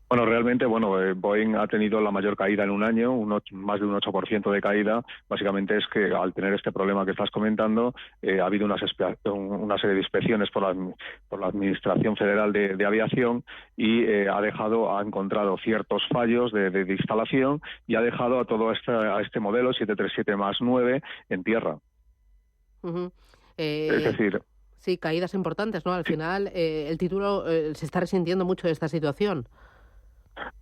Bueno, realmente, Boeing ha tenido la mayor caída en un año, más de un 8% de caída. Básicamente es que al tener este problema que estás comentando, ha habido una serie de inspecciones por la Administración Federal de Aviación y ha encontrado ciertos fallos de instalación y ha dejado a este modelo 737 MAX 9 en tierra. Es decir... Sí, caídas importantes, ¿no? Al final, el título se está resintiendo mucho de esta situación.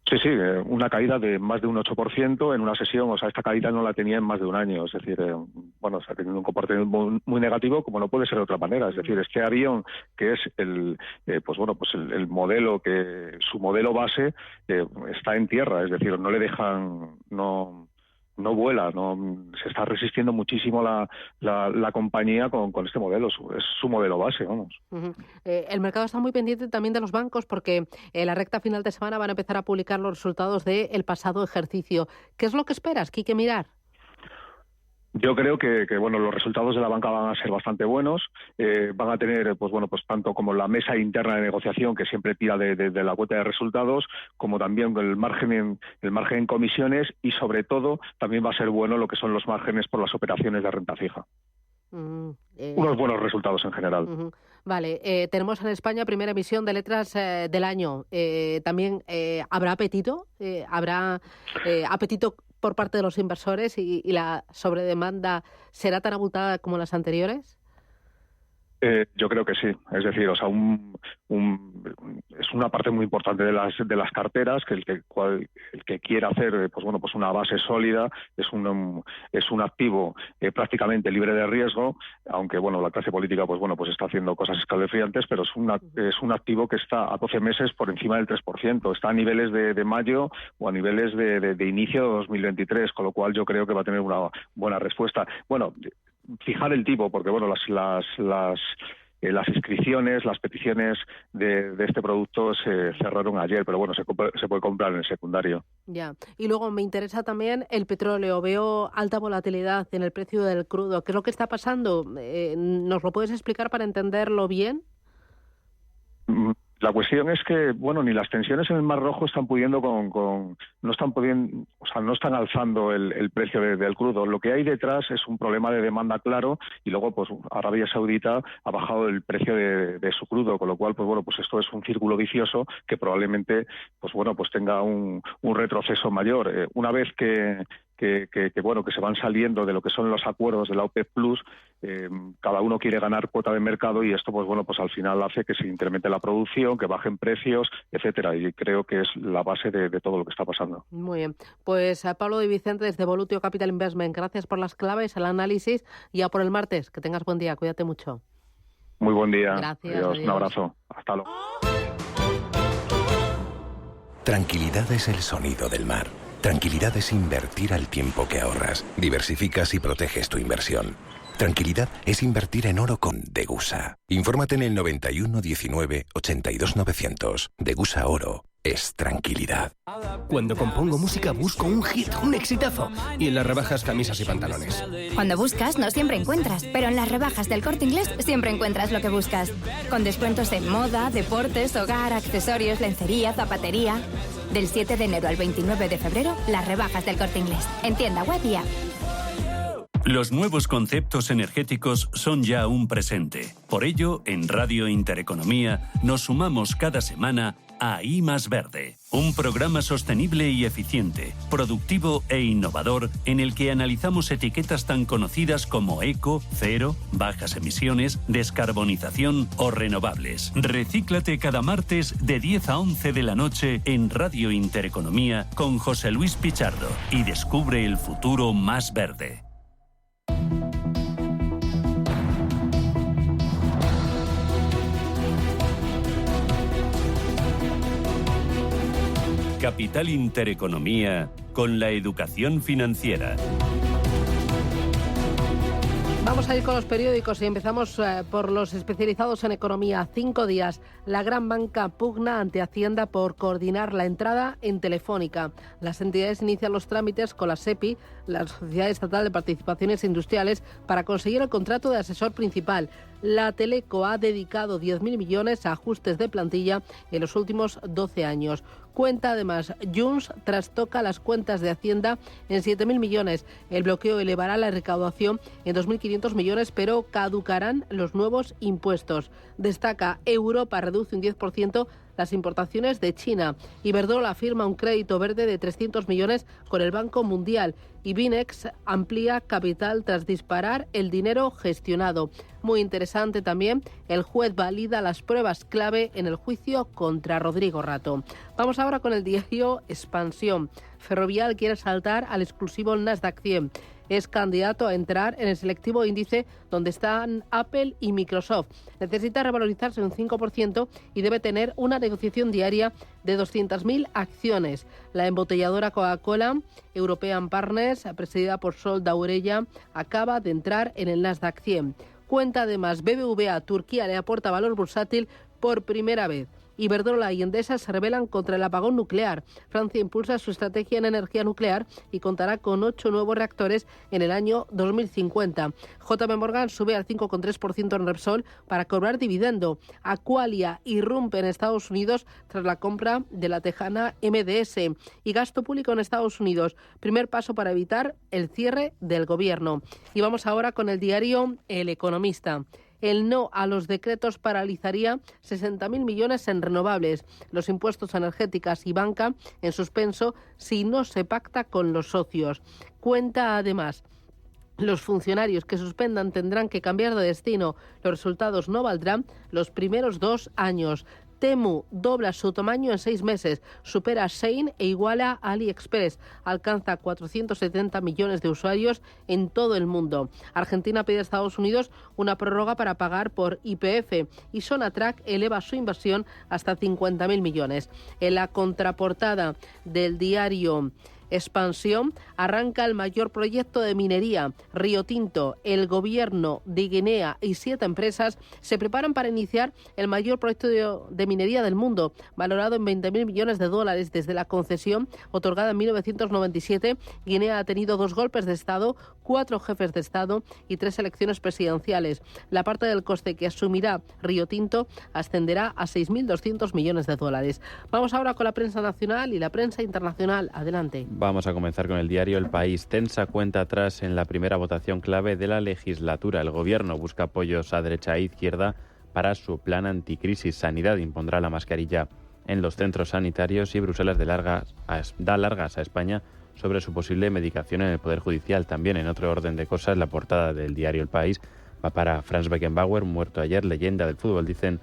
Sí, una caída de más de un 8% en una sesión. O sea, esta caída no la tenía en más de un año. Es decir, está teniendo un comportamiento muy negativo, como no puede ser de otra manera. Es decir, este avión, que es el modelo, que su modelo base, está en tierra. Es decir, no le dejan... No vuela, se está resistiendo muchísimo la compañía con este modelo, es su modelo base, vamos. El mercado está muy pendiente también de los bancos porque en la recta final de semana van a empezar a publicar los resultados del pasado ejercicio. ¿Qué es lo que esperas? ¿Qué hay que mirar? Yo creo que los resultados de la banca van a ser bastante buenos, van a tener tanto como la mesa interna de negociación, que siempre tira de la cuota de resultados, como también el margen en comisiones, y sobre todo también va a ser bueno lo que son los márgenes por las operaciones de renta fija. Unos buenos resultados en general. Vale, tenemos en España primera emisión de letras del año. También habrá apetito, apetito por parte de los inversores y la sobredemanda será tan abultada como las anteriores. Yo creo que sí, es decir, es una parte muy importante de las carteras, que el que quiera hacer una base sólida es un activo prácticamente libre de riesgo, aunque la clase política está haciendo cosas escalofriantes, pero es un activo que está a 12 meses por encima del 3%, está a niveles de mayo o a niveles de inicio de 2023, con lo cual yo creo que va a tener una buena respuesta. Fijar el tipo, porque las inscripciones, las peticiones de este producto se cerraron ayer, pero bueno, se puede comprar en el secundario. Ya. Y luego me interesa también el petróleo. Veo alta volatilidad en el precio del crudo. ¿Qué es lo que está pasando? ¿Nos lo puedes explicar para entenderlo bien? La cuestión es que, bueno, ni las tensiones en el Mar Rojo están pudiendo no están alzando el precio del crudo. Lo que hay detrás es un problema de demanda claro, y luego pues Arabia Saudita ha bajado el precio de su crudo, con lo cual pues esto es un círculo vicioso que probablemente pues tenga un retroceso mayor. Una vez que se van saliendo de lo que son los acuerdos de la OPEP Plus, cada uno quiere ganar cuota de mercado, y esto pues al final hace que se incremente la producción, que bajen precios, etcétera, y creo que es la base de todo lo que está pasando. Muy bien, pues a Pablo Di Vicente desde Volutio Capital Investment, gracias por las claves, el análisis, y ya por el martes, que tengas buen día, cuídate mucho. Muy buen día. Gracias. Adiós. Un abrazo, hasta luego. Tranquilidad es el sonido del mar. Tranquilidad es invertir al tiempo que ahorras. Diversificas y proteges tu inversión. Tranquilidad es invertir en oro con Degusa. Infórmate en el 91 19 82 900. Degusa Oro es tranquilidad. Cuando compongo música busco un hit, un exitazo. Y en las rebajas, camisas y pantalones. Cuando buscas no siempre encuentras, pero en las rebajas del Corte Inglés siempre encuentras lo que buscas. Con descuentos en moda, deportes, hogar, accesorios, lencería, zapatería. Del 7 de enero al 29 de febrero, las rebajas del Corte Inglés. En tienda web y app. Los nuevos conceptos energéticos son ya un presente. Por ello, en Radio Intereconomía nos sumamos cada semana a I Más Verde, un programa sostenible y eficiente, productivo e innovador en el que analizamos etiquetas tan conocidas como eco, cero, bajas emisiones, descarbonización o renovables. Recíclate cada martes de 10 a 11 de la noche en Radio Intereconomía con José Luis Pichardo y descubre el futuro más verde. Capital Intereconomía con la educación financiera. Vamos a ir con los periódicos y empezamos por los especializados en economía. 5 días. La gran banca pugna ante Hacienda por coordinar la entrada en Telefónica. Las entidades inician los trámites con la SEPI, la Sociedad Estatal de Participaciones Industriales, para conseguir el contrato de asesor principal. La Teleco ha dedicado 10.000 millones a ajustes de plantilla en los últimos 12 años. Cuenta además, Junts trastoca las cuentas de Hacienda en 7.000 millones. El bloqueo elevará la recaudación en 2.500 millones, pero caducarán los nuevos impuestos. Destaca, Europa reduce un 10% las importaciones de China. Iberdrola firma un crédito verde de 300 millones con el Banco Mundial. Y Binex amplía capital tras disparar el dinero gestionado. Muy interesante también, el juez valida las pruebas clave en el juicio contra Rodrigo Rato. Vamos ahora con el diario Expansión. Ferrovial quiere saltar al exclusivo Nasdaq 100. Es candidato a entrar en el selectivo índice donde están Apple y Microsoft. Necesita revalorizarse un 5% y debe tener una negociación diaria de 200.000 acciones. La embotelladora Coca-Cola, European Partners, presidida por Sol Daurella, acaba de entrar en el Nasdaq 100. Cuenta además, BBVA Turquía le aporta valor bursátil por primera vez. Iberdrola y Endesa se rebelan contra el apagón nuclear. Francia impulsa su estrategia en energía nuclear y contará con 8 nuevos reactores en el año 2050. JP Morgan sube al 5,3% en Repsol para cobrar dividendo. Aqualia irrumpe en Estados Unidos tras la compra de la tejana MDS. Y gasto público en Estados Unidos. Primer paso para evitar el cierre del gobierno. Y vamos ahora con el diario El Economista. El no a los decretos paralizaría 60.000 millones en renovables, los impuestos energéticas y banca en suspenso si no se pacta con los socios. Cuenta además, los funcionarios que suspendan tendrán que cambiar de destino. Los resultados no valdrán los primeros 2 años. Temu dobla su tamaño en 6 meses, supera a Shein e iguala a AliExpress. Alcanza 470 millones de usuarios en todo el mundo. Argentina pide a Estados Unidos una prórroga para pagar por YPF y Sonatrach eleva su inversión hasta 50.000 millones. En la contraportada del diario expansión, arranca el mayor proyecto de minería. Río Tinto, el gobierno de Guinea y 7 empresas se preparan para iniciar el mayor proyecto de minería del mundo, valorado en 20.000 millones de dólares. Desde la concesión otorgada en 1997, Guinea ha tenido 2 golpes de Estado, 4 jefes de Estado y 3 elecciones presidenciales. La parte del coste que asumirá Río Tinto ascenderá a 6.200 millones de dólares. Vamos ahora con la prensa nacional y la prensa internacional. Adelante. Vamos a comenzar con el diario El País. Tensa cuenta atrás en la primera votación clave de la legislatura. El gobierno busca apoyos a derecha e izquierda para su plan anticrisis. Sanidad impondrá la mascarilla en los centros sanitarios y Bruselas da largas a España sobre su posible medicación en el Poder Judicial. También, en otro orden de cosas, la portada del diario El País va para Franz Beckenbauer, muerto ayer, leyenda del fútbol. Dicen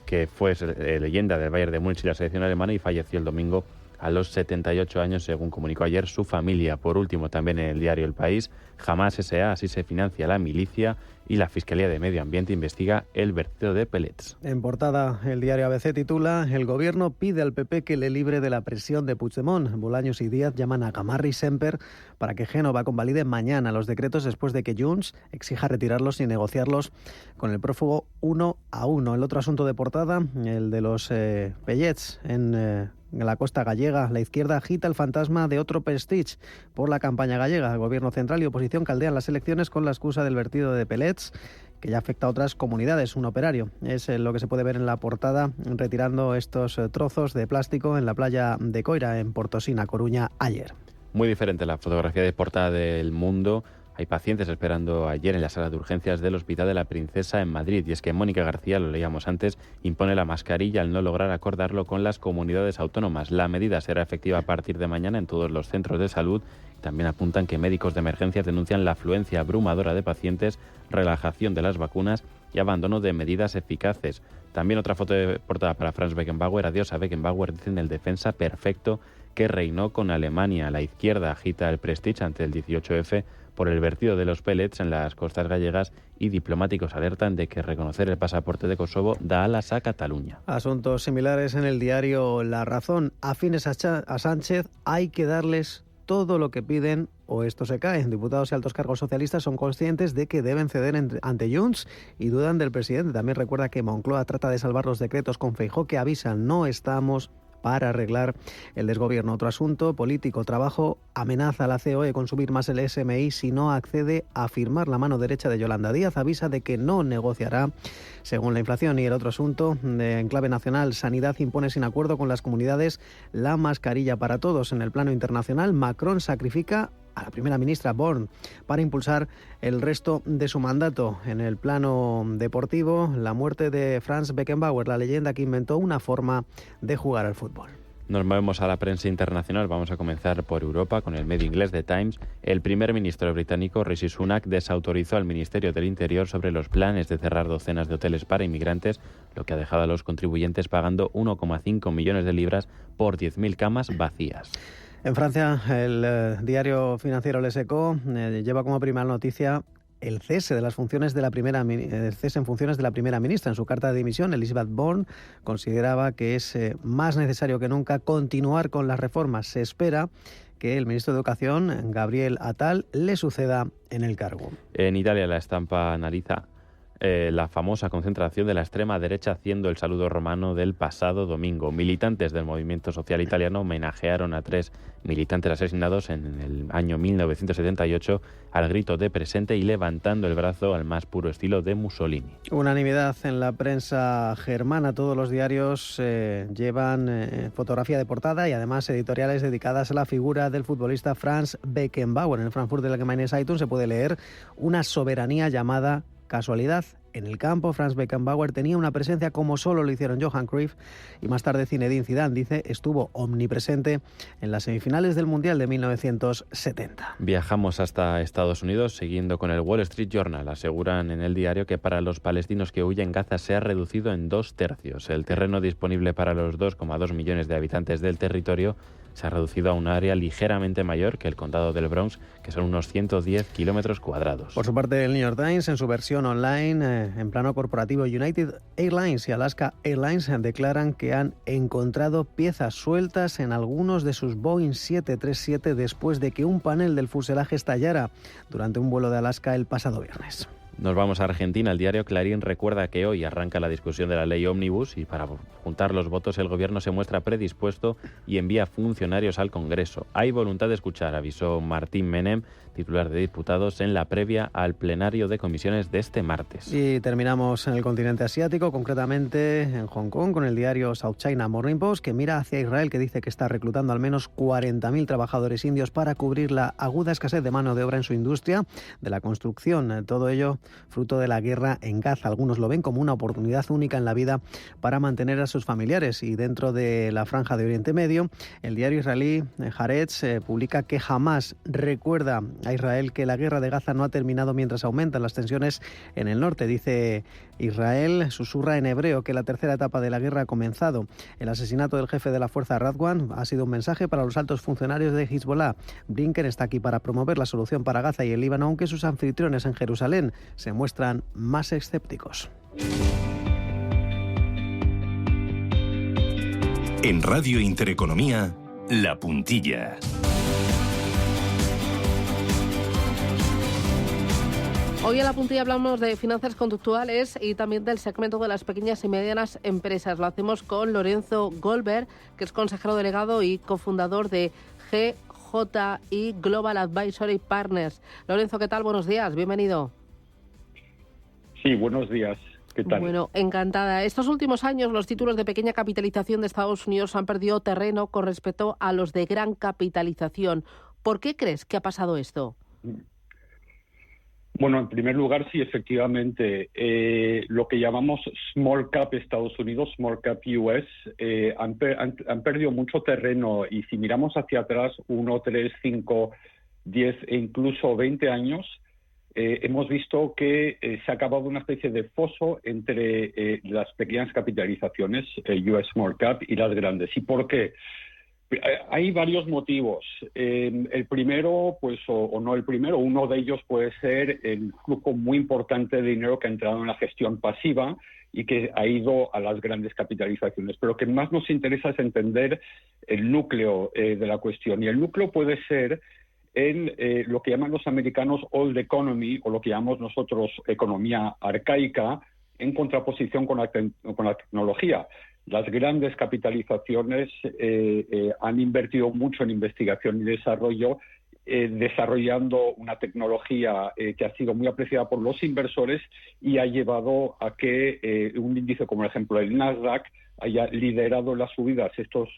que fue leyenda del Bayern de Múnich y la selección alemana y falleció el domingo a los 78 años, según comunicó ayer su familia. Por último, también en el diario El País, Hamas S.A., así se financia la milicia, y la Fiscalía de Medio Ambiente investiga el vertido de pellets. En portada, el diario ABC titula: el gobierno pide al PP que le libre de la presión de Puigdemont. Bolaños y Díaz llaman a Gamarra y Semper para que Génova convalide mañana los decretos después de que Junts exija retirarlos y negociarlos con el prófugo 1 a 1. El otro asunto de portada, el de los pellets en la costa gallega. La izquierda agita el fantasma de otro prestige por la campaña gallega. El gobierno central y oposición caldean las elecciones con la excusa del vertido de pellets, que ya afecta a otras comunidades. Un operario es lo que se puede ver en la portada retirando estos trozos de plástico en la playa de Coira, en Portosina, Coruña, ayer. Muy diferente la fotografía de portada del Mundo. Hay pacientes esperando ayer en la sala de urgencias del Hospital de la Princesa en Madrid. Y es que Mónica García, lo leíamos antes, impone la mascarilla al no lograr acordarlo con las comunidades autónomas. La medida será efectiva a partir de mañana en todos los centros de salud. También apuntan que médicos de emergencias denuncian la afluencia abrumadora de pacientes, relajación de las vacunas y abandono de medidas eficaces. También otra foto de portada para Franz Beckenbauer. Adiós a Beckenbauer, dicen el defensa perfecto que reinó con Alemania. La izquierda agita el Prestige ante el 18F por el vertido de los pellets en las costas gallegas y diplomáticos alertan de que reconocer el pasaporte de Kosovo da alas a Cataluña. Asuntos similares en el diario La Razón. Afines a Sánchez hay que darles todo lo que piden o esto se cae. Diputados y altos cargos socialistas son conscientes de que deben ceder ante Junts y dudan del presidente. También recuerda que Moncloa trata de salvar los decretos con Feijóo, que avisan: no estamos para arreglar el desgobierno. Otro asunto político, trabajo, amenaza a la COE con subir más el SMI si no accede a firmar. La mano derecha de Yolanda Díaz avisa de que no negociará según la inflación. Y el otro asunto, en clave nacional, Sanidad impone sin acuerdo con las comunidades la mascarilla para todos. En el plano internacional, Macron sacrifica a la primera ministra Borne para impulsar el resto de su mandato. En el plano deportivo, la muerte de Franz Beckenbauer, la leyenda que inventó una forma de jugar al fútbol. Nos movemos a la prensa internacional. Vamos a comenzar por Europa con el medio inglés The Times. El primer ministro británico Rishi Sunak desautorizó al Ministerio del Interior sobre los planes de cerrar docenas de hoteles para inmigrantes, lo que ha dejado a los contribuyentes pagando 1,5 millones de libras por 10.000 camas vacías. En Francia, el diario financiero Les Echos lleva como primera noticia el cese en funciones de la primera ministra. En su carta de dimisión, Elisabeth Borne consideraba que es más necesario que nunca continuar con las reformas. Se espera que el ministro de Educación, Gabriel Attal, le suceda en el cargo. En Italia, La Estampa analiza la famosa concentración de la extrema derecha haciendo el saludo romano del pasado domingo. Militantes del movimiento social italiano homenajearon a 3 militantes asesinados en el año 1978 al grito de presente y levantando el brazo al más puro estilo de Mussolini. Unanimidad en la prensa germana. Todos los diarios llevan fotografía de portada y además editoriales dedicadas a la figura del futbolista Franz Beckenbauer. En el Frankfurt Allgemeine Zeitung se puede leer: una soberanía llamada casualidad. En el campo, Franz Beckenbauer tenía una presencia como solo lo hicieron Johan Cruyff y más tarde Zinedine Zidane. Dice, estuvo omnipresente en las semifinales del Mundial de 1970. Viajamos hasta Estados Unidos siguiendo con el Wall Street Journal. Aseguran en el diario que para los palestinos que huyen, Gaza se ha reducido en 2/3. El terreno disponible para los 2,2 millones de habitantes del territorio se ha reducido a un área ligeramente mayor que el condado del Bronx, que son unos 110 kilómetros cuadrados. Por su parte, el New York Times, en su versión online, en plano corporativo, United Airlines y Alaska Airlines declaran que han encontrado piezas sueltas en algunos de sus Boeing 737 después de que un panel del fuselaje estallara durante un vuelo de Alaska el pasado viernes. Nos vamos a Argentina. El diario Clarín recuerda que hoy arranca la discusión de la ley Ómnibus y para juntar los votos el gobierno se muestra predispuesto y envía funcionarios al Congreso. Hay voluntad de escuchar, avisó Martín Menem, titular de Diputados, en la previa al plenario de comisiones de este martes. Y terminamos en el continente asiático, concretamente en Hong Kong, con el diario South China Morning Post, que mira hacia Israel, que dice que está reclutando al menos 40.000 trabajadores indios para cubrir la aguda escasez de mano de obra en su industria de la construcción. Todo ello fruto de la guerra en Gaza. Algunos lo ven como una oportunidad única en la vida para mantener a sus familiares. Y dentro de la franja de Oriente Medio, el diario israelí Haaretz publica que Hamás recuerda a Israel que la guerra de Gaza no ha terminado mientras aumentan las tensiones en el norte. Dice Israel, susurra en hebreo que la tercera etapa de la guerra ha comenzado. El asesinato del jefe de la fuerza Radwan ha sido un mensaje para los altos funcionarios de Hezbollah. Blinken está aquí para promover la solución para Gaza y el Líbano, aunque sus anfitriones en Jerusalén se muestran más escépticos. En Radio Intereconomía, La Puntilla. Hoy en La Puntilla hablamos de finanzas conductuales y también del segmento de las pequeñas y medianas empresas. Lo hacemos con Lorenzo Goldberg, que es consejero delegado y cofundador de GJI Global Advisory Partners. Lorenzo, ¿qué tal? Buenos días, bienvenido. Sí, buenos días. ¿Qué tal? Bueno, encantada. Estos últimos años los títulos de pequeña capitalización de Estados Unidos han perdido terreno con respecto a los de gran capitalización. ¿Por qué crees que ha pasado esto? Bueno, en primer lugar, sí, efectivamente, lo que llamamos Small Cap Estados Unidos, Small Cap US, han perdido mucho terreno y si miramos hacia atrás, 1, 3, 5, 10 e incluso 20 años, hemos visto que se ha acabado una especie de foso entre las pequeñas capitalizaciones, US Small Cap, y las grandes. ¿Y por qué? Hay varios motivos. El primero, pues, o no el primero, uno de ellos puede ser el flujo muy importante de dinero que ha entrado en la gestión pasiva y que ha ido a las grandes capitalizaciones. Pero lo que más nos interesa es entender el núcleo de la cuestión. Y el núcleo puede ser lo que llaman los americanos old economy, o lo que llamamos nosotros economía arcaica, en contraposición con la tecnología. Las grandes capitalizaciones han invertido mucho en investigación y desarrollo, desarrollando una tecnología que ha sido muy apreciada por los inversores y ha llevado a que un índice como, por ejemplo, el Nasdaq haya liderado las subidas estos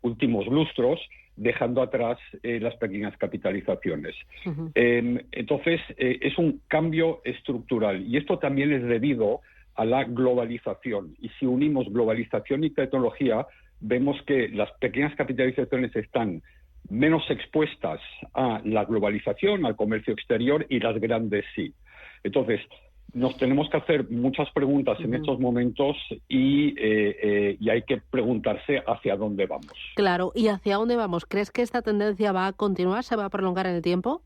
últimos lustros, dejando atrás las pequeñas capitalizaciones. Uh-huh. Entonces, es un cambio estructural y esto también es debido a la globalización. Y si unimos globalización y tecnología, vemos que las pequeñas capitalizaciones están menos expuestas a la globalización, al comercio exterior, y las grandes sí. Entonces, nos tenemos que hacer muchas preguntas en estos momentos y hay que preguntarse hacia dónde vamos. Claro, ¿y hacia dónde vamos? ¿Crees que esta tendencia va a continuar, se va a prolongar en el tiempo?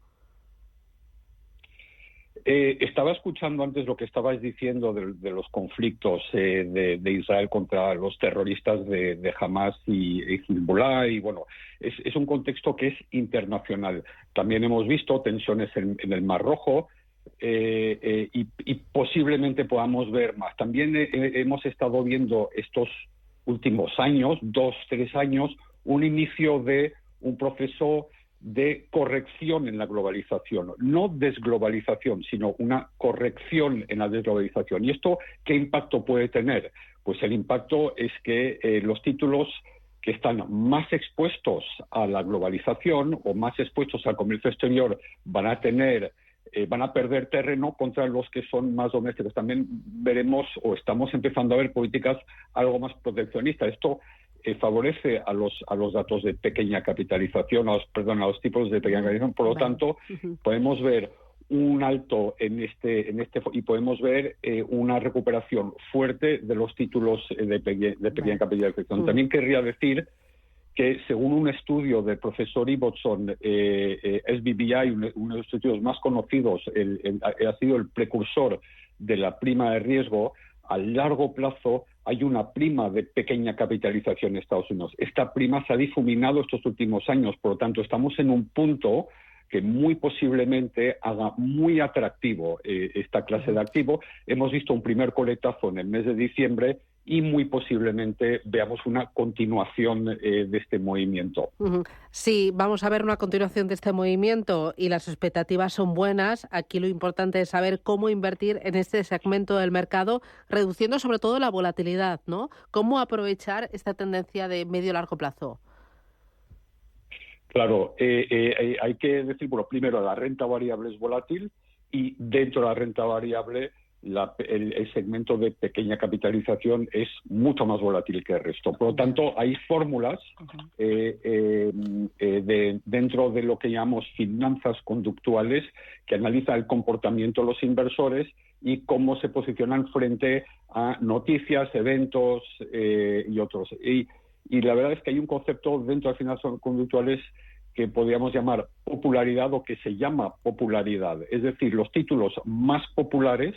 Estaba escuchando antes lo que estabais diciendo de los conflictos de Israel contra los terroristas de Hamás y Hezbollah, y bueno, es un contexto que es internacional. También hemos visto tensiones en el Mar Rojo y posiblemente podamos ver más. También hemos estado viendo estos últimos años, 2, 3 años, un inicio de un proceso de corrección en la globalización, no desglobalización, sino una corrección en la desglobalización. ¿Y esto qué impacto puede tener? Pues el impacto es que los títulos que están más expuestos a la globalización o más expuestos al comercio exterior van a perder terreno contra los que son más domésticos. También veremos o estamos empezando a ver políticas algo más proteccionistas. Esto favorece a los datos de pequeña capitalización, a los tipos de pequeña capitalización. Por lo tanto, podemos ver un alto en este y podemos ver una recuperación fuerte de los títulos de pequeña capitalización. También querría decir que según un estudio del profesor Ibbotson, SBBI, uno de los estudios más conocidos, ha sido el precursor de la prima de riesgo. A largo plazo hay una prima de pequeña capitalización en Estados Unidos. Esta prima se ha difuminado estos últimos años, por lo tanto estamos en un punto que muy posiblemente haga muy atractivo esta clase de activo. Hemos visto un primer coletazo en el mes de diciembre y muy posiblemente veamos una continuación de este movimiento. Sí, vamos a ver una continuación de este movimiento y las expectativas son buenas. Aquí lo importante es saber cómo invertir en este segmento del mercado, reduciendo sobre todo la volatilidad, ¿no? ¿Cómo aprovechar esta tendencia de medio-largo plazo? Claro, hay que decir, bueno, primero la renta variable es volátil y dentro de la renta variable el segmento de pequeña capitalización es mucho más volátil que el resto. Por lo tanto, hay fórmulas dentro de lo que llamamos finanzas conductuales que analizan el comportamiento de los inversores y cómo se posicionan frente a noticias, eventos y otros. Y la verdad es que hay un concepto dentro de finanzas conductuales que podríamos llamar popularidad o que se llama popularidad. Es decir, los títulos más populares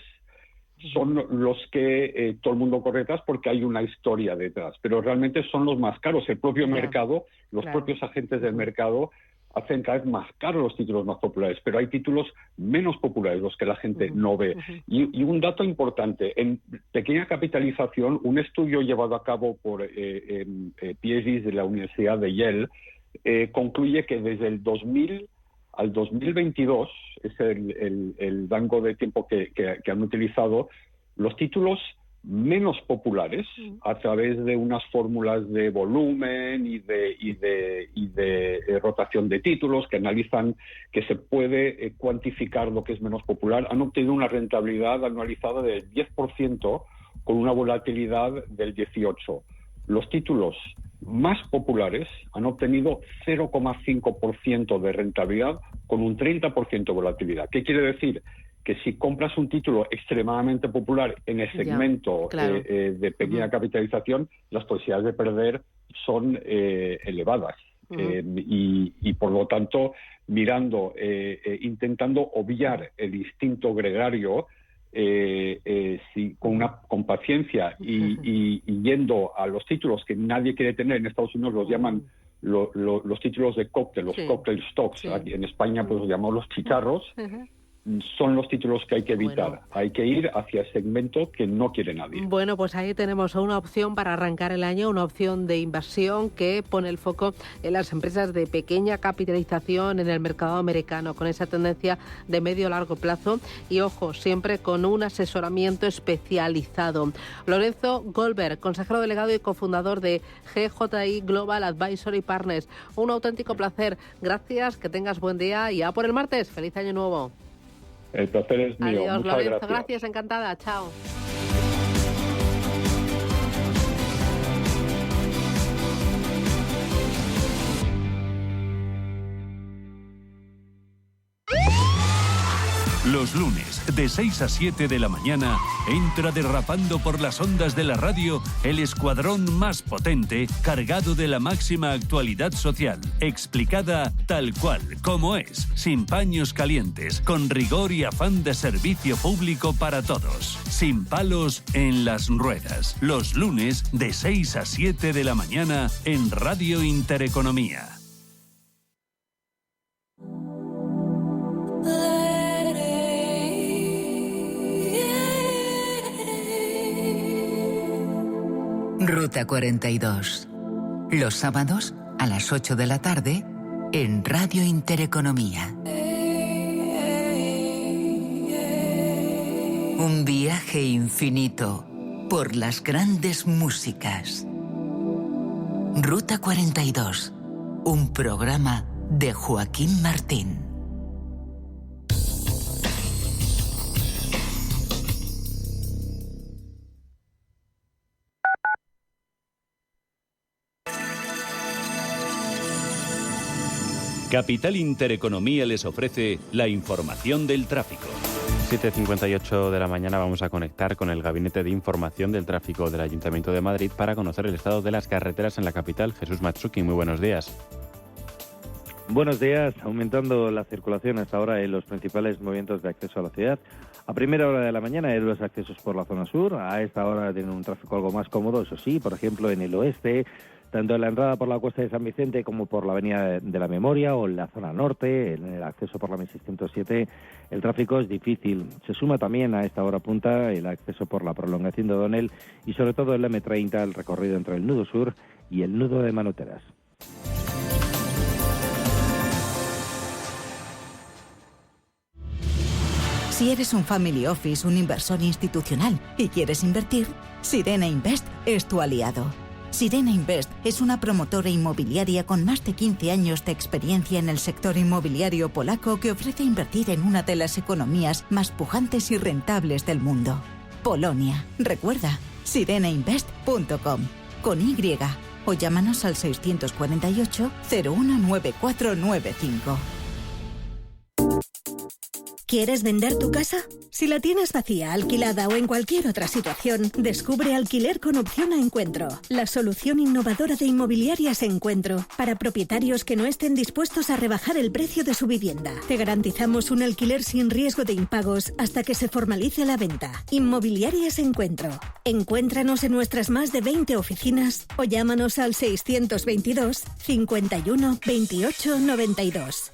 son los que todo el mundo corre detrás porque hay una historia detrás, pero realmente son los más caros. El propio mercado, los propios agentes del mercado hacen cada vez más caros los títulos más populares, pero hay títulos menos populares, los que la gente no ve. Y un dato importante, en pequeña capitalización, un estudio llevado a cabo por PhDs de la Universidad de Yale concluye que desde el 2000 al 2022, es el rango de tiempo que han utilizado, los títulos menos populares, a través de unas fórmulas de volumen y de rotación de títulos que analizan que se puede cuantificar lo que es menos popular, han obtenido una rentabilidad anualizada del 10% con una volatilidad del 18%. Los títulos más populares han obtenido 0,5% de rentabilidad con un 30% de volatilidad. ¿Qué quiere decir? Que si compras un título extremadamente popular en el segmento de pequeña capitalización, las posibilidades de perder son elevadas. Y por lo tanto, intentando obviar el instinto gregario, con paciencia y yendo a los títulos que nadie quiere tener, en Estados Unidos los llaman los títulos de cóctel, los cocktail stocks. Aquí en España pues los llamamos los chicharros. Son los títulos que hay que evitar. Bueno. Hay que ir hacia el segmento que no quiere nadie. Bueno, pues ahí tenemos una opción para arrancar el año, una opción de inversión que pone el foco en las empresas de pequeña capitalización en el mercado americano, con esa tendencia de medio-largo plazo y, ojo, siempre con un asesoramiento especializado. Lorenzo Goldberg, consejero delegado y cofundador de GJI Global Advisory Partners. Un auténtico placer. Gracias, que tengas buen día y a por el martes. ¡Feliz año nuevo! El placer es mío. Adiós, muchas Lorenzo, gracias, encantada. Chao. Los lunes, de 6 a 7 de la mañana, entra derrapando por las ondas de la radio el escuadrón más potente, cargado de la máxima actualidad social, explicada tal cual, como es, sin paños calientes, con rigor y afán de servicio público para todos. Sin palos en las ruedas. Los lunes, de 6 a 7 de la mañana, en Radio Intereconomía. Ruta 42. Los sábados a las 8 de la tarde en Radio Intereconomía. Un viaje infinito por las grandes músicas. Ruta 42. Un programa de Joaquín Martín. Capital Intereconomía les ofrece la información del tráfico. 7:58 de la mañana vamos a conectar con el Gabinete de Información del Tráfico del Ayuntamiento de Madrid para conocer el estado de las carreteras en la capital. Jesús Matsuki, muy buenos días. Buenos días. Aumentando la circulación hasta ahora en los principales movimientos de acceso a la ciudad. A primera hora de la mañana hay los accesos por la zona sur. A esta hora tienen un tráfico algo más cómodo, eso sí, por ejemplo en el oeste, tanto en la entrada por la Cuesta de San Vicente como por la Avenida de la Memoria o en la zona norte, en el acceso por la 1607, el tráfico es difícil. Se suma también a esta hora punta el acceso por la prolongación de O'Donnell y sobre todo el M30, el recorrido entre el nudo sur y el nudo de Manoteras. Si eres un family office, un inversor institucional y quieres invertir, Sirena Invest es tu aliado. Sirena Invest es una promotora inmobiliaria con más de 15 años de experiencia en el sector inmobiliario polaco que ofrece invertir en una de las economías más pujantes y rentables del mundo. Polonia. Recuerda, sirenainvest.com con Y o llámanos al 648 019495. ¿Quieres vender tu casa? Si la tienes vacía, alquilada o en cualquier otra situación, descubre Alquiler con Opción a Encuentro, la solución innovadora de Inmobiliarias Encuentro para propietarios que no estén dispuestos a rebajar el precio de su vivienda. Te garantizamos un alquiler sin riesgo de impagos hasta que se formalice la venta. Inmobiliarias Encuentro. Encuéntranos en nuestras más de 20 oficinas o llámanos al 622 51 28 92.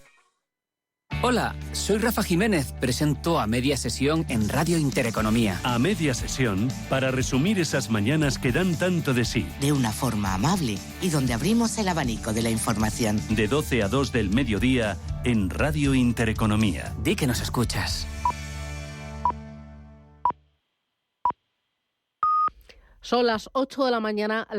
Hola, soy Rafa Jiménez, presento A Media Sesión en Radio Intereconomía. A Media Sesión, para resumir esas mañanas que dan tanto de sí. De una forma amable y donde abrimos el abanico de la información. De 12 a 2 del mediodía en Radio Intereconomía. Di que nos escuchas. Son las 8 de la mañana.